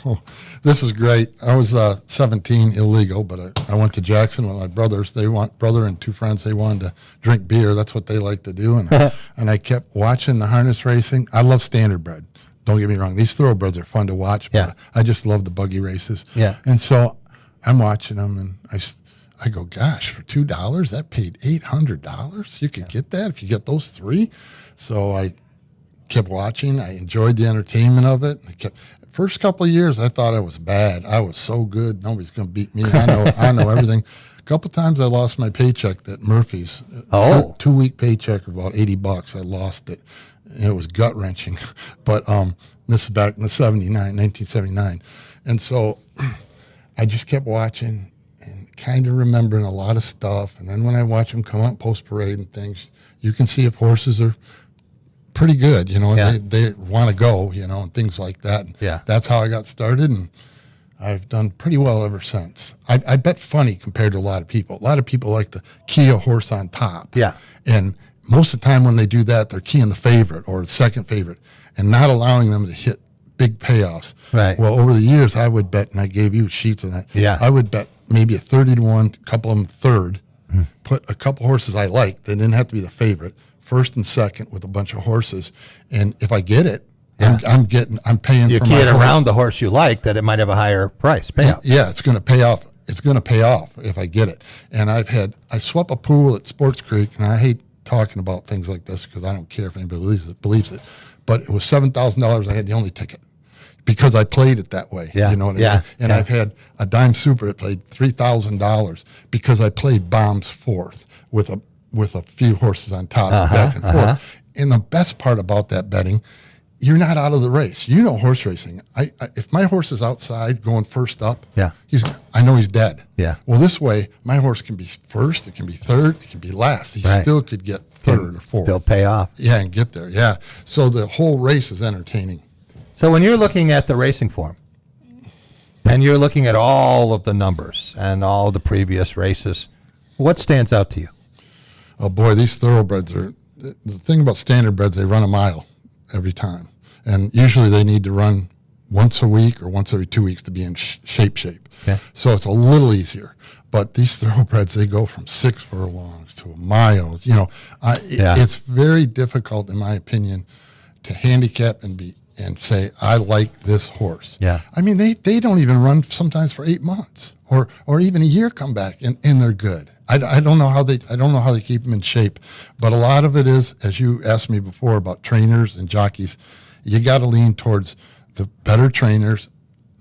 Oh, this is great. I was 17, illegal, but I went to Jackson with my brothers. Brother and 2 friends, they wanted to drink beer. That's what they like to do. And I kept watching the harness racing. I love standardbred. Don't get me wrong. These thoroughbreds are fun to watch, but I just love the buggy races. Yeah. And so I'm watching them, and I go, gosh, for $2, that paid $800. You could get that if you get those 3. So I kept watching. I enjoyed the entertainment of it. First couple of years, I thought I was bad. I was so good. Nobody's going to beat me. I know everything. A couple times I lost my paycheck at Murphy's. Oh. 2-week paycheck of about $80. I lost it. It was gut-wrenching. But this is back in 1979. And so I just kept watching and kind of remembering a lot of stuff. And then when I watch them come up post-parade and things, you can see if horses are pretty good, they want to go, and things like that. Yeah. That's how I got started, and I've done pretty well ever since. I bet funny compared to a lot of people. A lot of people like to key a horse on top. Yeah. And most of the time when they do that, they're keying the favorite or the second favorite and not allowing them to hit big payoffs. Right. Well, over the years, I would bet, and I gave you sheets of that. Yeah. I would bet maybe a 30 to 1, a couple of them third, put a couple horses I liked. They didn't have to be the favorite. First and second with a bunch of horses, and if I get it, I'm paying. You're for keying my around the horse you like that it might have a higher price payout. Yeah, it's going to pay off. It's going to pay off if I get it. And I swept a pool at Sports Creek, and I hate talking about things like this because I don't care if anybody believes it. But it was $7,000. I had the only ticket because I played it that way. Yeah. You know what I mean? And I've had a dime super that played $3,000 because I played bombs fourth with a with a few horses on top, back and forth. And the best part about that betting, you're not out of the race. You know horse racing. If my horse is outside going first up, I know he's dead. Yeah. Well, this way, my horse can be first, it can be third, it can be last. He still could get third or fourth. Still pay off. Yeah, and get there. Yeah. So the whole race is entertaining. So when you're looking at the racing form, and you're looking at all of the numbers and all the previous races, what stands out to you? Oh boy, these thoroughbreds are the thing about standardbreds. They run a mile every time, and usually they need to run once a week or once every 2 weeks to be in shape. Okay. So it's a little easier. But these thoroughbreds, they go from 6 furlongs to a mile. You know, it's very difficult, in my opinion, to handicap and say, I like this horse. Yeah. I mean, they don't even run sometimes for 8 months or even a year come back and they're good. I don't know how they keep them in shape, but a lot of it is, as you asked me before about trainers and jockeys, you got to lean towards the better trainers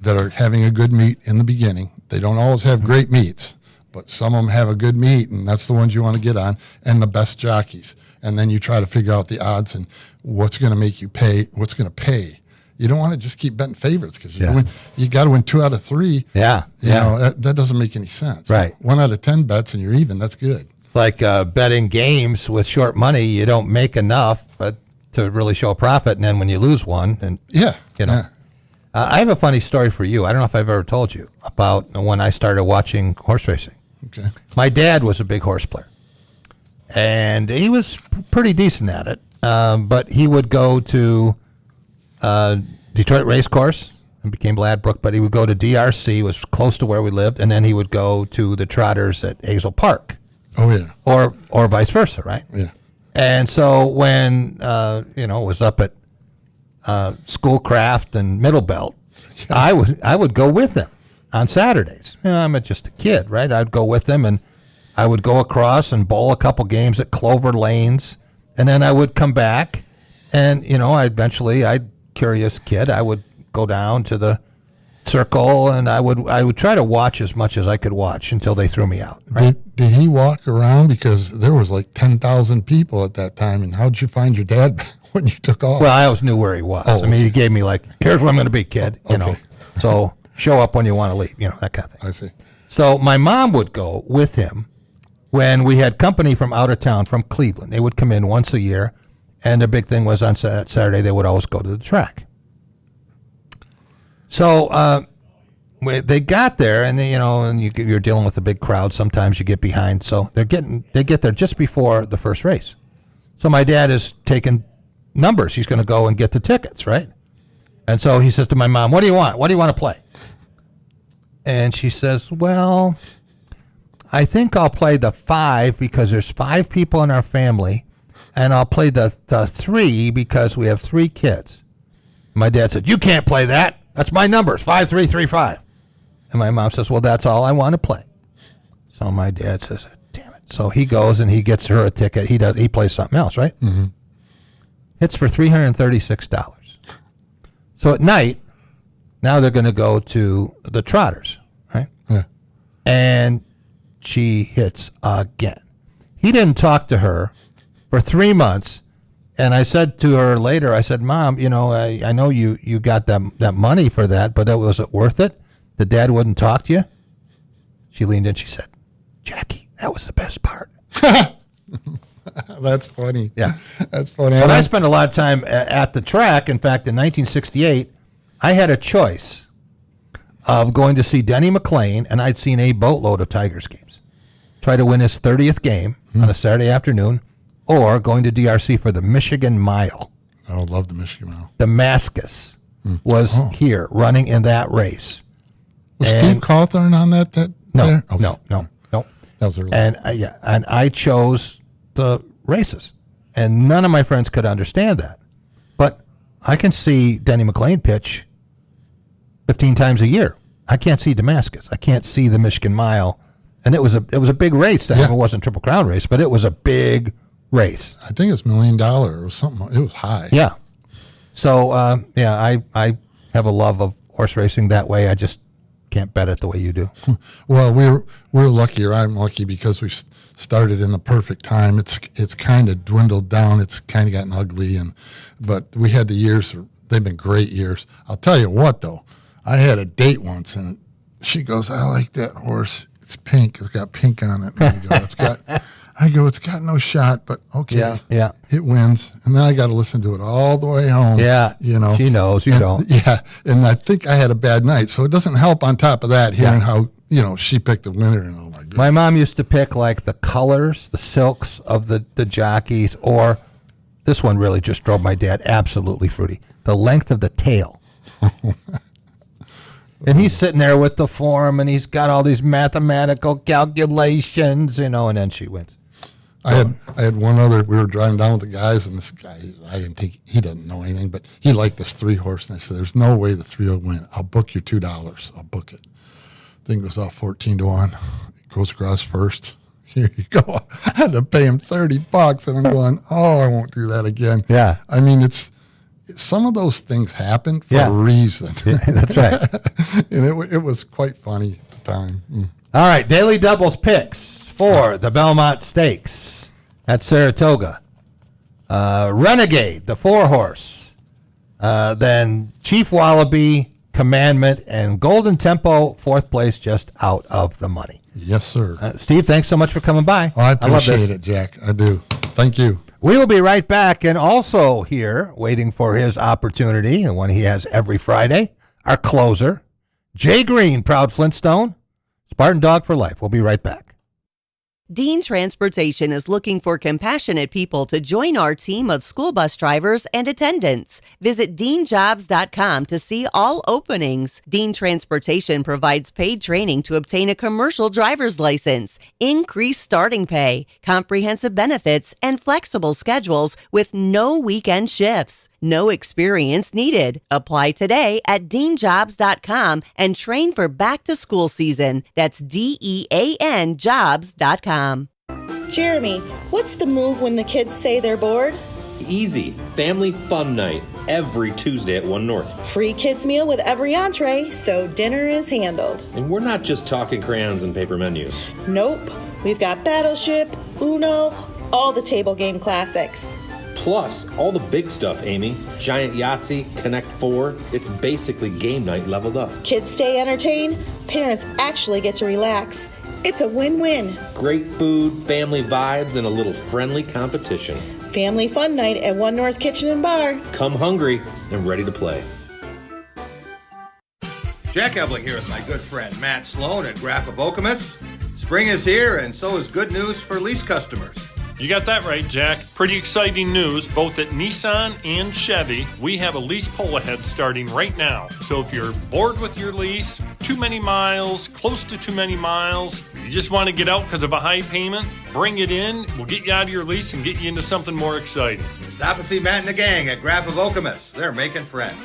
that are having a good meet in the beginning. They don't always have great meets, but some of them have a good meet, and that's the ones you want to get on, and the best jockeys. And then you try to figure out the odds and what's going to make you pay, what's going to pay. You don't want to just keep betting favorites because you got to win 2 out of 3. Yeah. You know, that doesn't make any sense. Right. 1 out of 10 bets and you're even. That's good. It's like betting games with short money. You don't make enough to really show a profit, and then when you lose one, and I have a funny story for you. I don't know if I've ever told you about when I started watching horse racing. Okay. My dad was a big horse player, and he was pretty decent at it. But he would go to Detroit Racecourse and became Ladbroke, but he would go to DRC, was close to where we lived, and then he would go to the Trotters at Hazel Park. Oh yeah. Or vice versa, right? Yeah. And so when it was up at Schoolcraft and Middlebelt, yes. I would go with him on Saturdays. You know, I'm just a kid, right? I'd go with him, and I would go across and bowl a couple games at Clover Lanes, and then I would come back, and curious kid, I would go down to the circle, and I would try to watch as much as I could watch until they threw me out. Right? Did he walk around, because there was like 10,000 people at that time? And how did you find your dad when you took off? Well, I always knew where he was. Oh, I mean, he gave me here's where I'm going to be, kid. You know, so show up when you want to leave. You know, that kind of thing. I see. So my mom would go with him when we had company from out of town, from Cleveland. They would come in once a year, and the big thing was on Saturday they would always go to the track. So they got there, and you're dealing with a big crowd. Sometimes you get behind, so they get there just before the first race. So my dad is taking numbers. He's going to go and get the tickets, right? And so he says to my mom, "What do you want? What do you want to play?" And she says, "Well, I think I'll play the 5 because there's 5 people in our family, and I'll play the 3 because we have 3 kids." My dad said, "You can't play that. That's my numbers, 5, 3, 3, 5. And my mom says, "Well, that's all I want to play." So my dad says, "Damn it." So he goes and he gets her a ticket. He plays something else, right? Mm-hmm. It's for $336. So at night, now they're going to go to the Trotters, right? Yeah. And she hits again. He didn't talk to her for 3 months. And I said to her later, I said, "Mom, I know you got that money for that, but was it worth it? The dad wouldn't talk to you?" She leaned in, she said, "Jackie, that was the best part." That's funny. Yeah. That's funny. But I spent a lot of time at the track. In fact, in 1968, I had a choice of going to see Denny McLain, and I'd seen a boatload of Tigers games. Try to win his 30th game on a Saturday afternoon, or going to DRC for the Michigan Mile. I love the Michigan Mile. Damascus was here running in that race. Was Steve Cawthorn on that? No, there? Okay. no. That was early. And I chose the races, and none of my friends could understand that. But I can see Denny McLain pitch 15 times a year. I can't see Damascus. I can't see the Michigan Mile, and it was a big race. It wasn't Triple Crown race, but it was a big race. I think it's $1 million or something. It was high. Yeah. So I have a love of horse racing that way. can't bet it the way you do. Well, we're lucky, or I'm lucky, because we started in the perfect time. It's kind of dwindled down. It's kind of gotten ugly, but we had the years. They've been great years. I'll tell you what, though. I had a date once, and she goes, "I like that horse. It's pink. It's got pink on it." And I go, it's got no shot, but okay. Yeah. It wins. And then I got to listen to it all the way home. Yeah. You know. She knows. You don't. Yeah. And I think I had a bad night. So it doesn't help on top of that, hearing how, she picked the winner, and oh my goodness. My mom used to pick like the colors, the silks of the jockeys, or this one really just drove my dad absolutely fruity. The length of the tail. And he's sitting there with the form, and he's got all these mathematical calculations, and then she wins. I had one other. We were driving down with the guys, and this guy, I didn't think he didn't know anything, but he liked this 3-horse, and I said, "There's no way the 3 will win. I'll book you $2. I'll book it." Thing goes off 14-1. It goes across first. Here you go. I had to pay him $30, and I'm going, "Oh, I won't do that again." Yeah. I mean, some of those things happen for a reason. Yeah, that's right. And it was quite funny at the time. All right, daily doubles picks for the Belmont Stakes at Saratoga. Renegade, the 4-horse. Then Chief Wallaby, Commandment, and Golden Tempo, 4th place, just out of the money. Yes, sir. Steve, thanks so much for coming by. Oh, I appreciate it, Jack. I do. Thank you. We will be right back, and also here, waiting for his opportunity, the one he has every Friday, our closer, Jay Green, proud Flintstone, Spartan Dog for life. We'll be right back. Dean Transportation is looking for compassionate people to join our team of school bus drivers and attendants. Visit deanjobs.com to see all openings. Dean Transportation provides paid training to obtain a commercial driver's license, increased starting pay, comprehensive benefits, and flexible schedules with no weekend shifts. No experience needed. Apply today at deanjobs.com and train for back to school season. That's DEAN jobs.com. Jeremy, what's the move when the kids say they're bored? Easy. Family fun night every Tuesday at 1 North. Free kids meal with every entree, so dinner is handled. And we're not just talking crayons and paper menus. Nope. We've got Battleship, Uno, all the table game classics. Plus, all the big stuff, Amy. Giant Yahtzee, Connect 4. It's basically game night leveled up. Kids stay entertained. Parents actually get to relax. It's a win-win. Great food, family vibes, and a little friendly competition. Family fun night at 1 North Kitchen and Bar. Come hungry and ready to play. Jack Ebling here with my good friend Matt Sloan at Graph of Okemos. Spring is here, and so is good news for lease customers. You got that right, Jack. Pretty exciting news, both at Nissan and Chevy. We have a lease pull ahead starting right now. So if you're bored with your lease, too many miles, close to too many miles, you just want to get out because of a high payment, bring it in. We'll get you out of your lease and get you into something more exciting. Stop and see Matt and the gang at Graph of Okemos. They're making friends.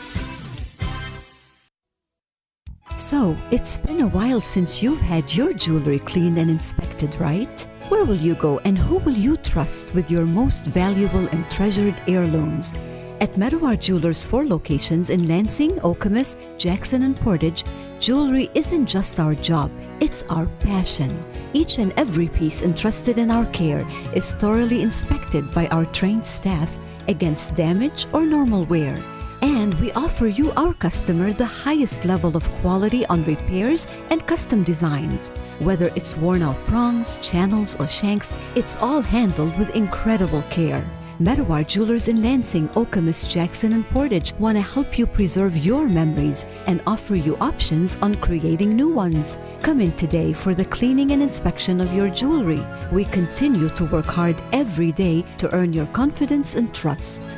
So, it's been a while since you've had your jewelry cleaned and inspected, right? Where will you go and who will you trust with your most valuable and treasured heirlooms? At Meadowar Jewelers' 4 locations in Lansing, Okemos, Jackson, and Portage, jewelry isn't just our job, it's our passion. Each and every piece entrusted in our care is thoroughly inspected by our trained staff against damage or normal wear. And we offer you, our customer, the highest level of quality on repairs and custom designs. Whether it's worn out prongs, channels, or shanks, it's all handled with incredible care. Meadowar Jewelers in Lansing, Okemos, Jackson, and Portage want to help you preserve your memories and offer you options on creating new ones. Come in today for the cleaning and inspection of your jewelry. We continue to work hard every day to earn your confidence and trust.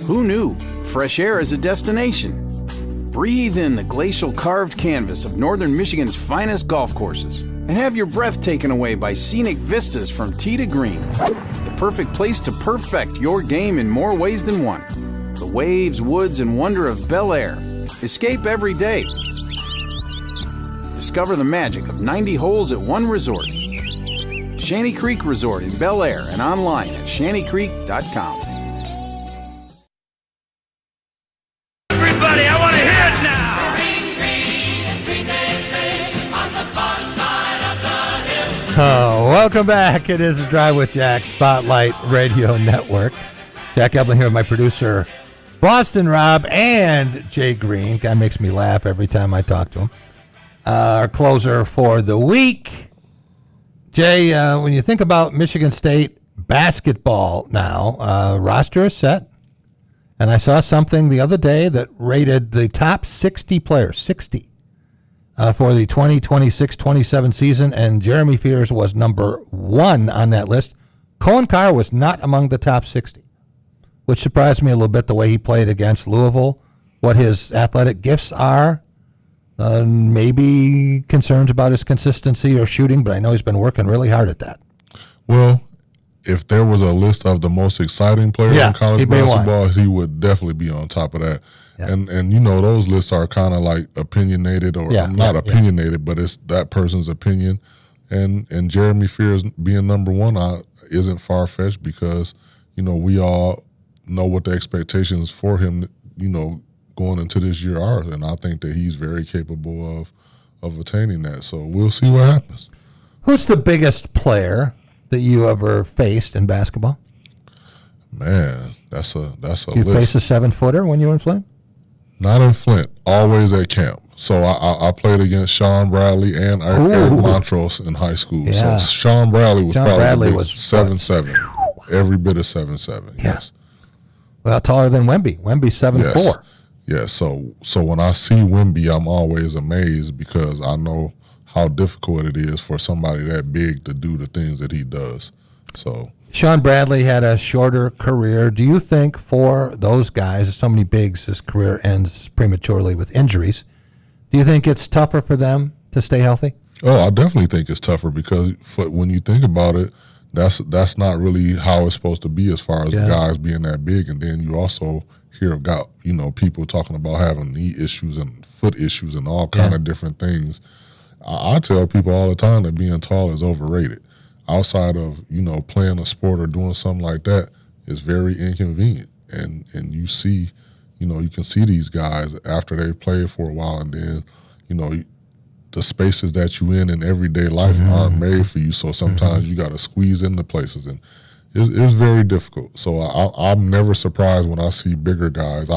Who knew? Fresh air is a destination. Breathe in the glacial carved canvas of northern Michigan's finest golf courses and have your breath taken away by scenic vistas from tee to green. The perfect place to perfect your game in more ways than one. The waves, woods, and wonder of Bel Air. Escape every day. Discover the magic of 90 holes at one resort. Shanty Creek Resort in Bel Air and online at shantycreek.com. Welcome back. It is the Drive with Jack Spotlight Radio Network. Jack Ebling here with my producer, Boston Rob, and Jay Green. Guy makes me laugh every time I talk to him. Our closer for the week. Jay, when you think about Michigan State basketball now, roster is set. And I saw something the other day that rated the top 60 players, 60, for the 2026-27 season, and Jeremy Fears was number 1 on that list. Cohen Carr was not among the top 60, which surprised me a little bit, the way he played against Louisville, what his athletic gifts are, maybe concerns about his consistency or shooting, but I know he's been working really hard at that. Well, if there was a list of the most exciting players in college basketball, he would definitely be on top of that. Yeah. And you know, those lists are kind of like opinionated, or not opinionated, but it's that person's opinion. And Jeremy Fears being number 1 isn't far-fetched, because, you know, we all know what the expectations for him, you know, going into this year are. And I think that he's very capable of attaining that. So we'll see what happens. Who's the biggest player that you ever faced in basketball? Man, that's a you list. Faced a 7-footer when you were in Flint? Not in Flint, always at camp. So I played against Sean Bradley and Eric Montrose in high school. Yeah. So Sean Bradley was probably was 7'7", every bit of 7'7". Yeah. Yes. Well, taller than Wemby. Wemby's 7'4". Yes. So when I see Wemby, I'm always amazed, because I know how difficult it is for somebody that big to do the things that he does. So Sean Bradley had a shorter career. Do you think for those guys, so many bigs, his career ends prematurely with injuries, do you think it's tougher for them to stay healthy? Oh, I definitely think it's tougher, because when you think about it, that's not really how it's supposed to be, as far as guys being that big. And then you also hear about, you know, people talking about having knee issues and foot issues and all kind of different things. I tell people all the time that being tall is overrated. Outside of, you know, playing a sport or doing something like that, is very inconvenient. And you see, you know, you can see these guys after they played for a while, and then, you know, the spaces that you in everyday life aren't made for you. So sometimes you got to squeeze into places, and it's very difficult. So I'm never surprised when I see bigger guys.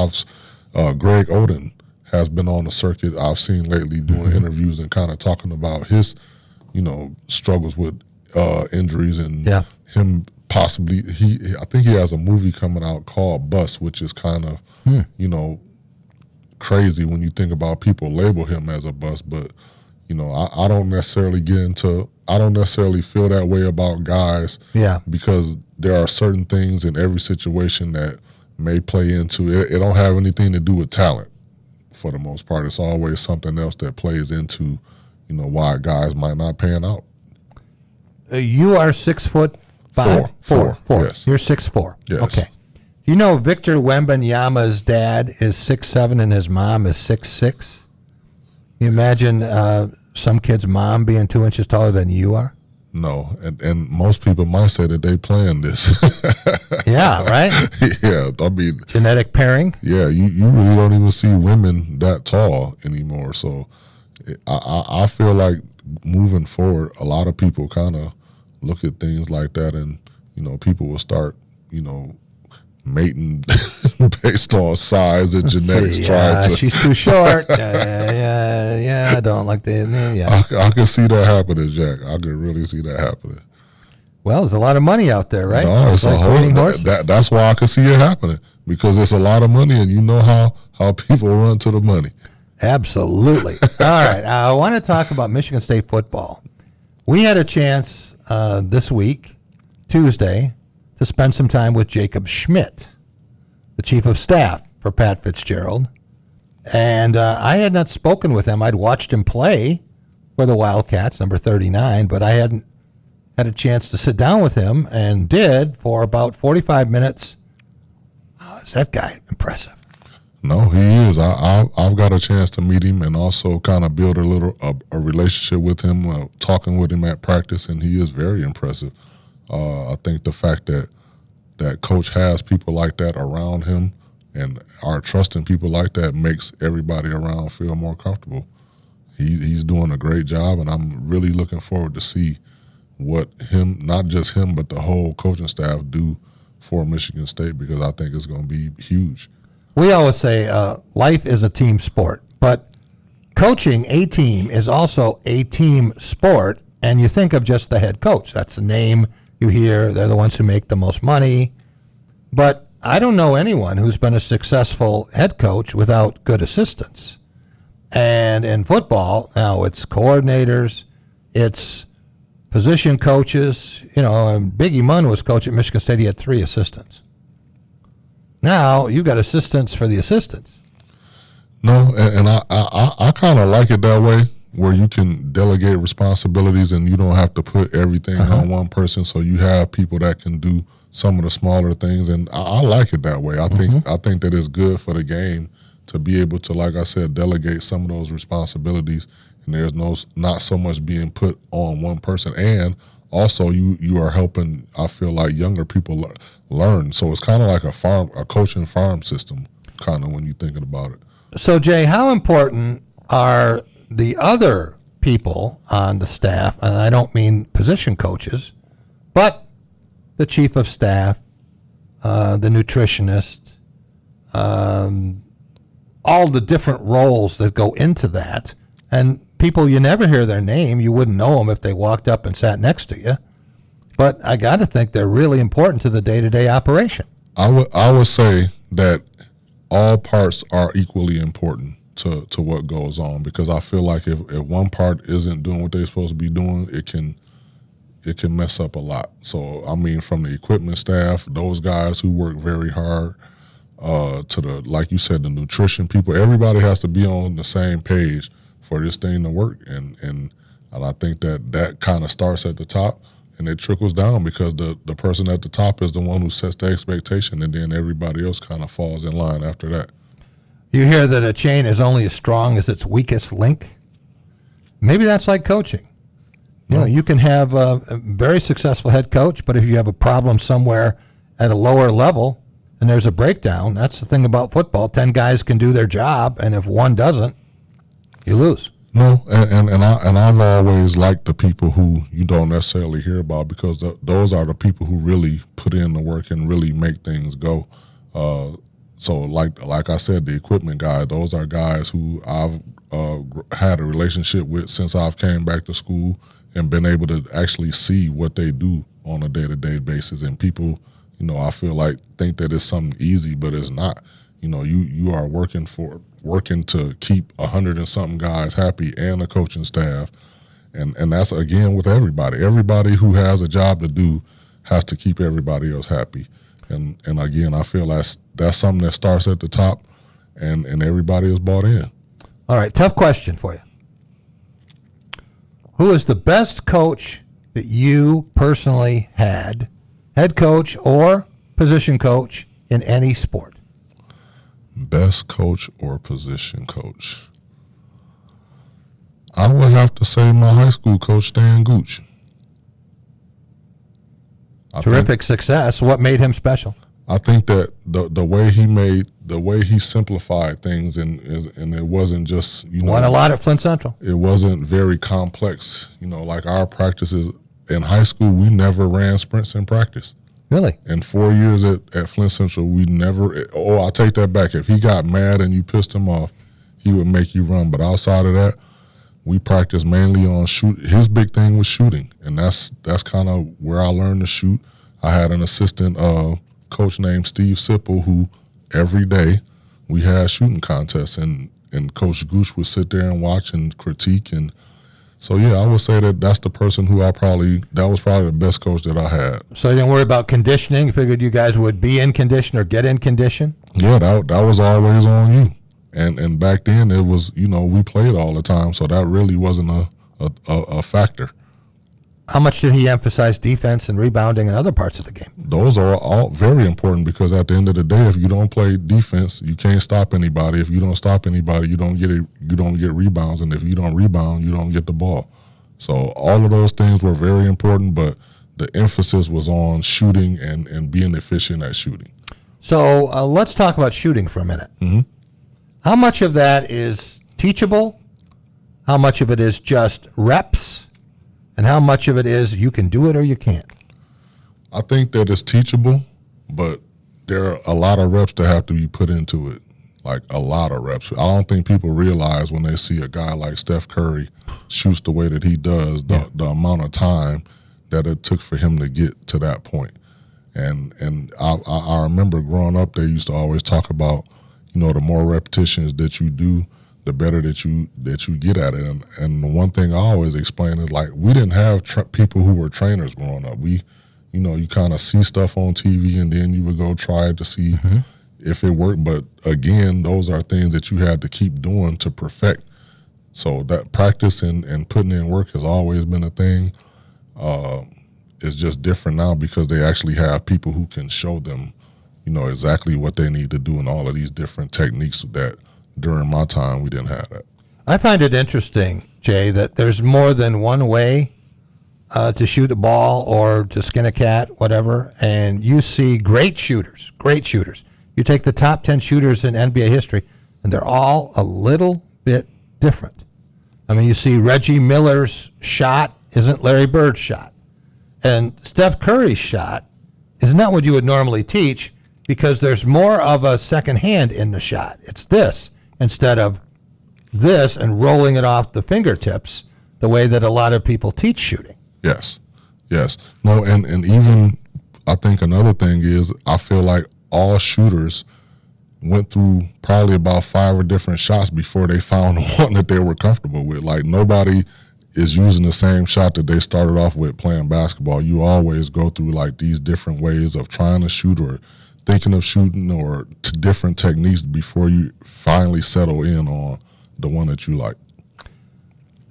Greg Oden has been on the circuit, I've seen lately, doing interviews and kind of talking about his, you know, struggles with injuries, and him possibly, I think he has a movie coming out called Bust, which is kind of, you know, crazy when you think about people label him as a bust. But, you know, I don't necessarily feel that way about guys, because there are certain things in every situation that may play into it. It don't have anything to do with talent. For the most part, it's always something else that plays into, you know, why guys might not pan out. You are 6'5". Four. Yes. You're 6'4". Yes. Okay. You know, Victor Wembanyama's dad is 6'7" and his mom is 6'6". You imagine some kid's mom being 2 inches taller than you are? No, and most people might say that they planned this. Yeah, right? Yeah, I mean, genetic pairing. Yeah, you really don't even see women that tall anymore. So I feel like moving forward, a lot of people kind of look at things like that, and, you know, people will start, you know, mating based on size and genetics. She's too short. I don't like the. I can see that happening, Jack. I can really see that happening. Well, there's a lot of money out there, right? No, it's like that's why I can see it happening, because it's a lot of money, and you know how people run to the money. Absolutely. All right, I want to talk about Michigan State football. We had a chance this week, Tuesday, to spend some time with Jacob Schmidt, the chief of staff for Pat Fitzgerald. And I had not spoken with him. I'd watched him play for the Wildcats, number 39, but I hadn't had a chance to sit down with him, and did for about 45 minutes. Oh, is that guy impressive? No, he is. I've got a chance to meet him and also kind of build a relationship with him, talking with him at practice, and he is very impressive. I think the fact that Coach has people like that around him and are trusting people like that makes everybody around feel more comfortable. He's doing a great job, and I'm really looking forward to see what him, not just him, but the whole coaching staff do for Michigan State, because I think it's going to be huge. We always say life is a team sport, but coaching a team is also a team sport, and you think of just the head coach. That's the name you hear. They're the ones who make the most money. But I don't know anyone who's been a successful head coach without good assistants. And in football, now it's coordinators, it's position coaches. You know, and Biggie Munn was coach at Michigan State. He had 3 assistants. Now you got assistants for the assistants. No, and I kind of like it that way, where you can delegate responsibilities and you don't have to put everything on one person. So you have people that can do some of the smaller things, and I like it that way. I think that it's good for the game to be able to, like I said, delegate some of those responsibilities, and there's not so much being put on one person. And also you are helping, I feel like, younger people learn. So it's kind of like a coaching farm system, kind of, when you're thinking about it. So, Jay, how important are the other people on the staff, and I don't mean position coaches, but the chief of staff, the nutritionist, all the different roles that go into that, and people you never hear their name, you wouldn't know them if they walked up and sat next to you, but I got to think they're really important to the day-to-day operation. I would say that all parts are equally important to what goes on, because I feel like if one part isn't doing what they're supposed to be doing, it can mess up a lot. So, I mean, from the equipment staff, those guys who work very hard, to the, like you said, the nutrition people, everybody has to be on the same page for this thing to work. And I think that kind of starts at the top and it trickles down, because the person at the top is the one who sets the expectation, and then everybody else kind of falls in line after that. You hear that a chain is only as strong as its weakest link. Maybe that's like coaching. You know, you can have a very successful head coach, but if you have a problem somewhere at a lower level and there's a breakdown, that's the thing about football. 10 guys can do their job, and if one doesn't, you lose. No, and I've always liked the people who you don't necessarily hear about, because those are the people who really put in the work and really make things go. So like I said, the equipment guy, those are guys who I've had a relationship with since I've came back to school and been able to actually see what they do on a day-to-day basis. And people, you know, I feel like think that it's something easy, but it's not. You know, you are working to keep 100 and something guys happy, and a coaching staff. And that's, again, with everybody. Everybody who has a job to do has to keep everybody else happy. And again, I feel that's something that starts at the top, and everybody is bought in. All right, tough question for you. Who is the best coach that you personally had, head coach or position coach, in any sport? Best coach or position coach? I would have to say my high school coach, Stan Gooch. Terrific success. What made him special? I think that the way he simplified things, and it wasn't just, you know, won a lot at Flint Central. It wasn't very complex. You know, like our practices in high school, we never ran sprints in practice. Really? In 4 years at Flint Central, we never. Oh, I take that back. If he got mad and you pissed him off, he would make you run. But outside of that, we practiced mainly on shoot. His big thing was shooting, and that's kind of where I learned to shoot. I had an assistant coach named Steve Sipple, who every day we had shooting contests, and Coach Gooch would sit there and watch and critique. And so, yeah, I would say that's the person who that was probably the best coach that I had. So you didn't worry about conditioning? You figured you guys would be in condition or get in condition? Yeah, that was always on you. And back then it was, you know, we played all the time, so that really wasn't a factor. How much did he emphasize defense and rebounding and other parts of the game? Those are all very important, because at the end of the day, if you don't play defense, you can't stop anybody. If you don't stop anybody, you don't get rebounds, and if you don't rebound, you don't get the ball. So all of those things were very important, but the emphasis was on shooting and being efficient at shooting. So let's talk about shooting for a minute. Mm-hmm. How much of that is teachable? How much of it is just reps? and how much of it is you can do it or you can't? I think that it's teachable, but there are a lot of reps that have to be put into it, like a lot of reps. I don't think people realize when they see a guy like Steph Curry shoots the way that he does, the amount of time that it took for him to get to that point. And I remember growing up, they used to always talk about, the more repetitions that you do, the better that you get at it. And the one thing I always explain is, like, we didn't have people who were trainers growing up. We, you kind of see stuff on TV and then you would go try it to see if it worked. But again, those are things that you had to keep doing to perfect. So that practice and putting in work has always been a thing. It's just different now because they actually have people who can show them, exactly what they need to do and all of these different techniques that during my time we didn't have that. I find it interesting, Jay, that there's more than one way to shoot a ball or to skin a cat, whatever, and you see great shooters. You take the top 10 shooters in NBA history, and they're all a little bit different. I mean, you see Reggie Miller's shot isn't Larry Bird's shot. And Steph Curry's shot is not what you would normally teach because there's more of a second hand in the shot. It's this instead of this and rolling it off the fingertips the way that a lot of people teach shooting. Yes. No, and even I think another thing is I feel like all shooters went through probably about 5 different shots before they found the one that they were comfortable with. Like, nobody is using the same shot that they started off with playing basketball. You always go through like these different ways of trying to shoot or thinking of shooting or different techniques before you finally settle in on the one that you like.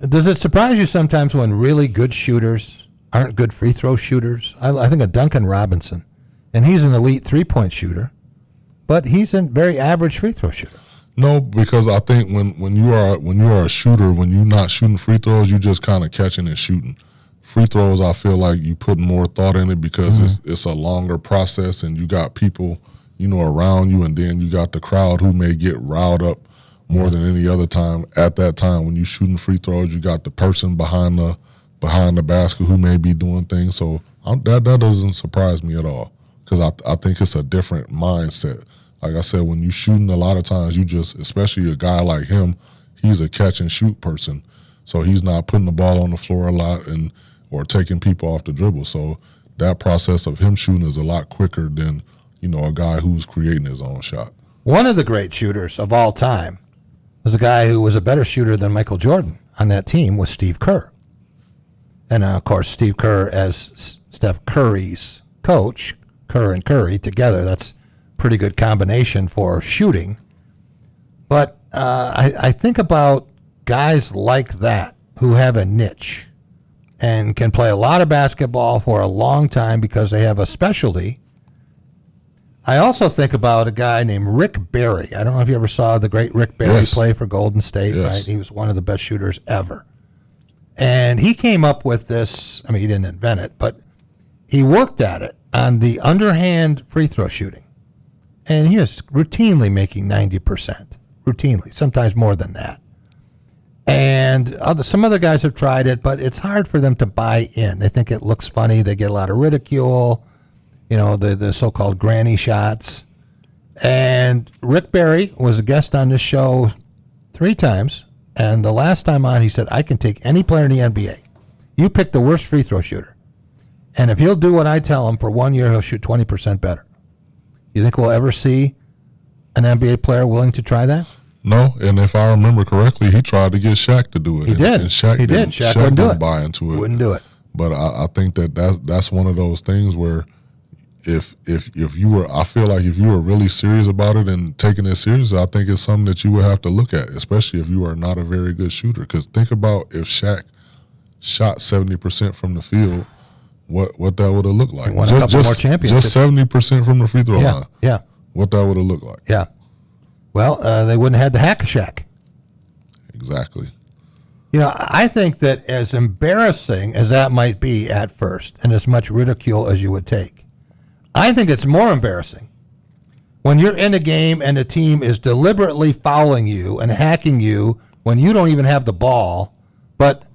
Does it surprise you sometimes when really good shooters aren't good free throw shooters? I think of Duncan Robinson, and he's an elite three-point shooter, but he's a very average free throw shooter. No, because I think when you are a shooter, when you're not shooting free throws, you're just kind of catching and shooting. Free throws, I feel like you put more thought in it because it's a longer process, and you got people, around you, and then you got the crowd who may get riled up more than any other time. At that time, when you're shooting free throws, you got the person behind the basket who may be doing things. So that doesn't surprise me at all because I think it's a different mindset. Like I said, when you're shooting, a lot of times you just, especially a guy like him, he's a catch and shoot person. So he's not putting the ball on the floor a lot or taking people off the dribble. So that process of him shooting is a lot quicker than, a guy who's creating his own shot. One of the great shooters of all time was a guy who was a better shooter than Michael Jordan on that team was Steve Kerr. And, of course, Steve Kerr as Steph Curry's coach, Kerr and Curry together, that's a pretty good combination for shooting. But I think about guys like that who have a niche and can play a lot of basketball for a long time because they have a specialty. I also think about a guy named Rick Barry. I don't know if you ever saw the great Rick Barry play for Golden State, right? He was one of the best shooters ever. And he came up with this, he didn't invent it, but he worked at it on the underhand free throw shooting. And he was routinely making 90%, routinely, sometimes more than that. And some other guys have tried it, but it's hard for them to buy in. They think it looks funny. They get a lot of ridicule. The so-called granny shots. And Rick Barry was a guest on this show 3 times. And the last time on, he said, I can take any player in the NBA. You pick the worst free throw shooter. And if he'll do what I tell him for 1 year, he'll shoot 20% better. You think we'll ever see an NBA player willing to try that? No, and if I remember correctly, he tried to get Shaq to do it. He did. And Shaq wouldn't do it. Buy into it. Wouldn't do it. But I think that's one of those things where if you were, I feel like if you were really serious about it and taking it serious, I think it's something that you would have to look at, especially if you are not a very good shooter. Because think about if Shaq shot 70% from the field, what that would have looked like. He won a couple more championships. Just 70% from the free throw line. Yeah. What that would have looked like. Yeah. Well, they wouldn't have had the Hack-a-Shack. Exactly. I think that as embarrassing as that might be at first, and as much ridicule as you would take, I think it's more embarrassing when you're in a game and the team is deliberately fouling you and hacking you when you don't even have the ball, but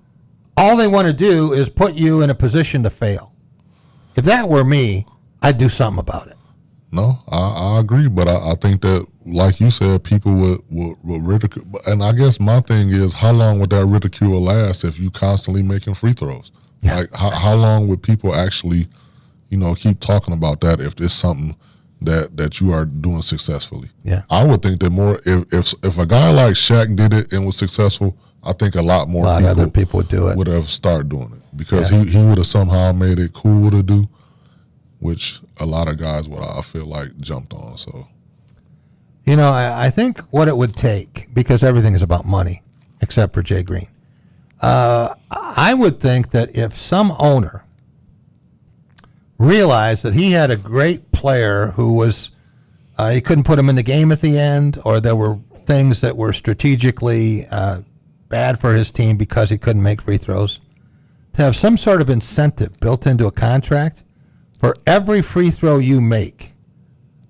all they want to do is put you in a position to fail. If that were me, I'd do something about it. No, I agree, but I think that, like you said, people would ridicule. And I guess my thing is, how long would that ridicule last if you constantly making free throws? Yeah. Like, how long would people actually, keep talking about that if it's something that you are doing successfully? Yeah, I would think that more if a guy like Shaq did it and was successful, I think a lot other people would do it. Would have started doing it because he would have somehow made it cool to do, which a lot of guys would, I feel like, jumped on. So, I think what it would take, because everything is about money, except for Jay Green. I would think that if some owner realized that he had a great player who was, he couldn't put him in the game at the end, or there were things that were strategically bad for his team because he couldn't make free throws, to have some sort of incentive built into a contract. For every free throw you make,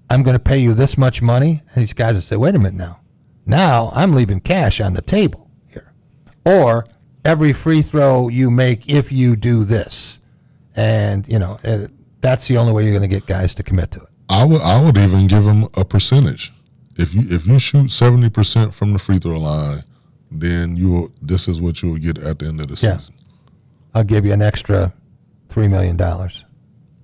I'm going to pay you this much money. And these guys would say, wait a minute now. Now I'm leaving cash on the table here. Or every free throw you make if you do this. And, that's the only way you're going to get guys to commit to it. I would even give them a percentage. If you shoot 70% from the free throw line, then this is what you'll get at the end of the season. I'll give you an extra $3 million.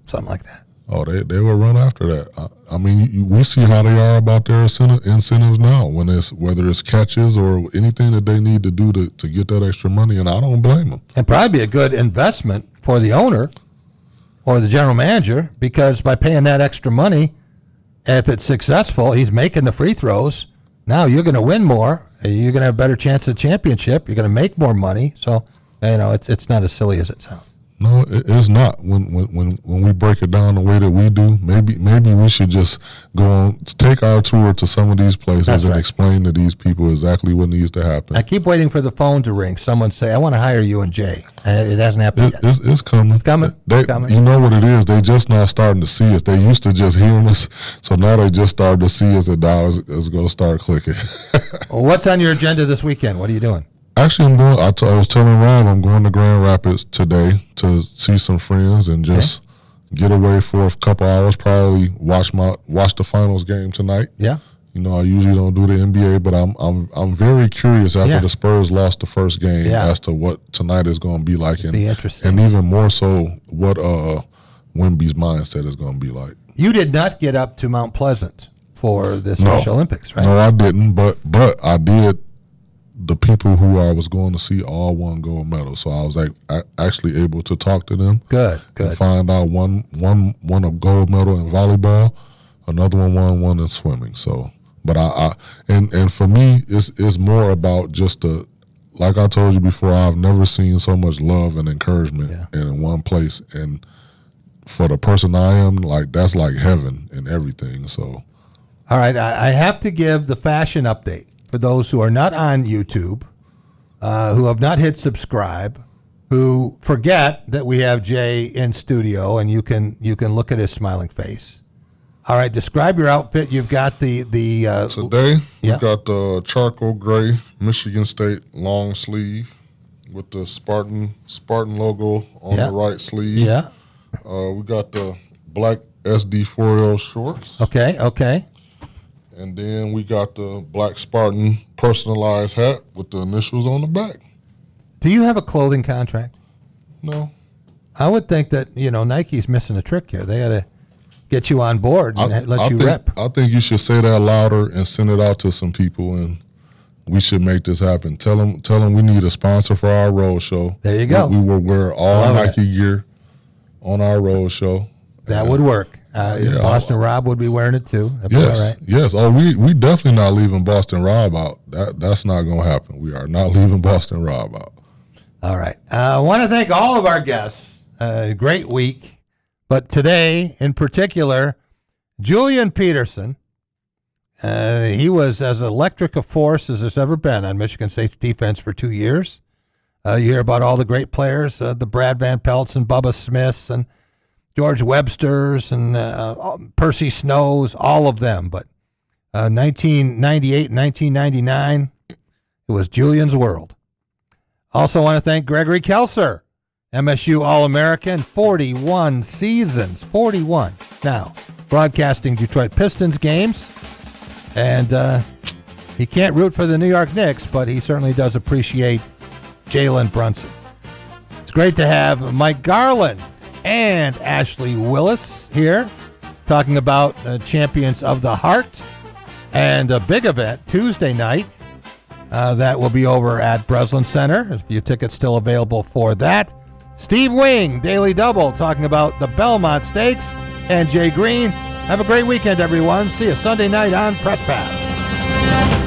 Something like that. Oh, they will run after that. I mean, we see how they are about their incentives now. Whether it's catches or anything that they need to do to get that extra money, and I don't blame them. And probably be a good investment for the owner or the general manager, because by paying that extra money, if it's successful, he's making the free throws. Now you're going to win more. You're going to have a better chance at championship. You're going to make more money. So, it's not as silly as it sounds. No, it's not. When we break it down the way that we do, maybe we should just take our tour to some of these places and explain to these people exactly what needs to happen. I keep waiting for the phone to ring. Someone say, I want to hire you and Jay. It hasn't happened yet. It's coming. It's coming. It's coming. You know what it is? They just now starting to see us. They used to just hearing us, so now they just started to see us, and now it's going to start clicking. Well, what's on your agenda this weekend? What are you doing? Actually, I was telling Rob I'm going to Grand Rapids today to see some friends and just get away for a couple hours. Probably watch the finals game tonight. Yeah. I usually don't do the NBA, but I'm very curious after the Spurs lost the first game as to what tonight is going to be like, be interesting, and even more so what Wemby's mindset is going to be like. You did not get up to Mount Pleasant for the Special Olympics, right? No, I didn't, but I did. The people who I was going to see all won gold medals, so I was actually able to talk to them. Good. And find out one won a gold medal in volleyball, another one won one in swimming. So, but and for me, it's more about just like I told you before, I've never seen so much love and encouragement in one place, and for the person I am, like that's like heaven and everything. So, all right, I have to give the fashion update. For those who are not on YouTube, who have not hit subscribe, who forget that we have Jay in studio and you can look at his smiling face. All right, describe your outfit. You've got the today we got the charcoal gray Michigan State long sleeve with the Spartan logo on the right sleeve. Yeah. We got the black SD40 shorts. Okay. And then we got the black Spartan personalized hat with the initials on the back. Do you have a clothing contract? No. I would think that, Nike's missing a trick here. They got to get you on board and let you rep. I think you should say that louder and send it out to some people, and we should make this happen. Tell them we need a sponsor for our road show. There you go. We will wear all Nike gear on our road show. That would work. Boston Rob would be wearing it too. That'd be all right. Yes. Oh, we definitely not leaving Boston Rob out. That's not going to happen. We are not leaving Boston Rob out. All right. I want to thank all of our guests. Great week. But today, in particular, Julian Peterson. He was as electric a force as there's ever been on Michigan State's defense for 2 years. You hear about all the great players, the Brad Van Pelts and Bubba Smiths and George Webster's and Percy Snows, all of them. But 1998 and 1999, it was Julian's world. Also want to thank Gregory Kelser, MSU All-American, 41 seasons, 41. Now, broadcasting Detroit Pistons games, and he can't root for the New York Knicks, but he certainly does appreciate Jalen Brunson. It's great to have Mike Garland and Ashley Willis here talking about Champions of the Heart and a big event Tuesday night that will be over at Breslin Center. A few tickets still available for that. Steve Wing, Daily Double, talking about the Belmont Stakes, and Jay Green. Have a great weekend, everyone. See you Sunday night on Press Pass.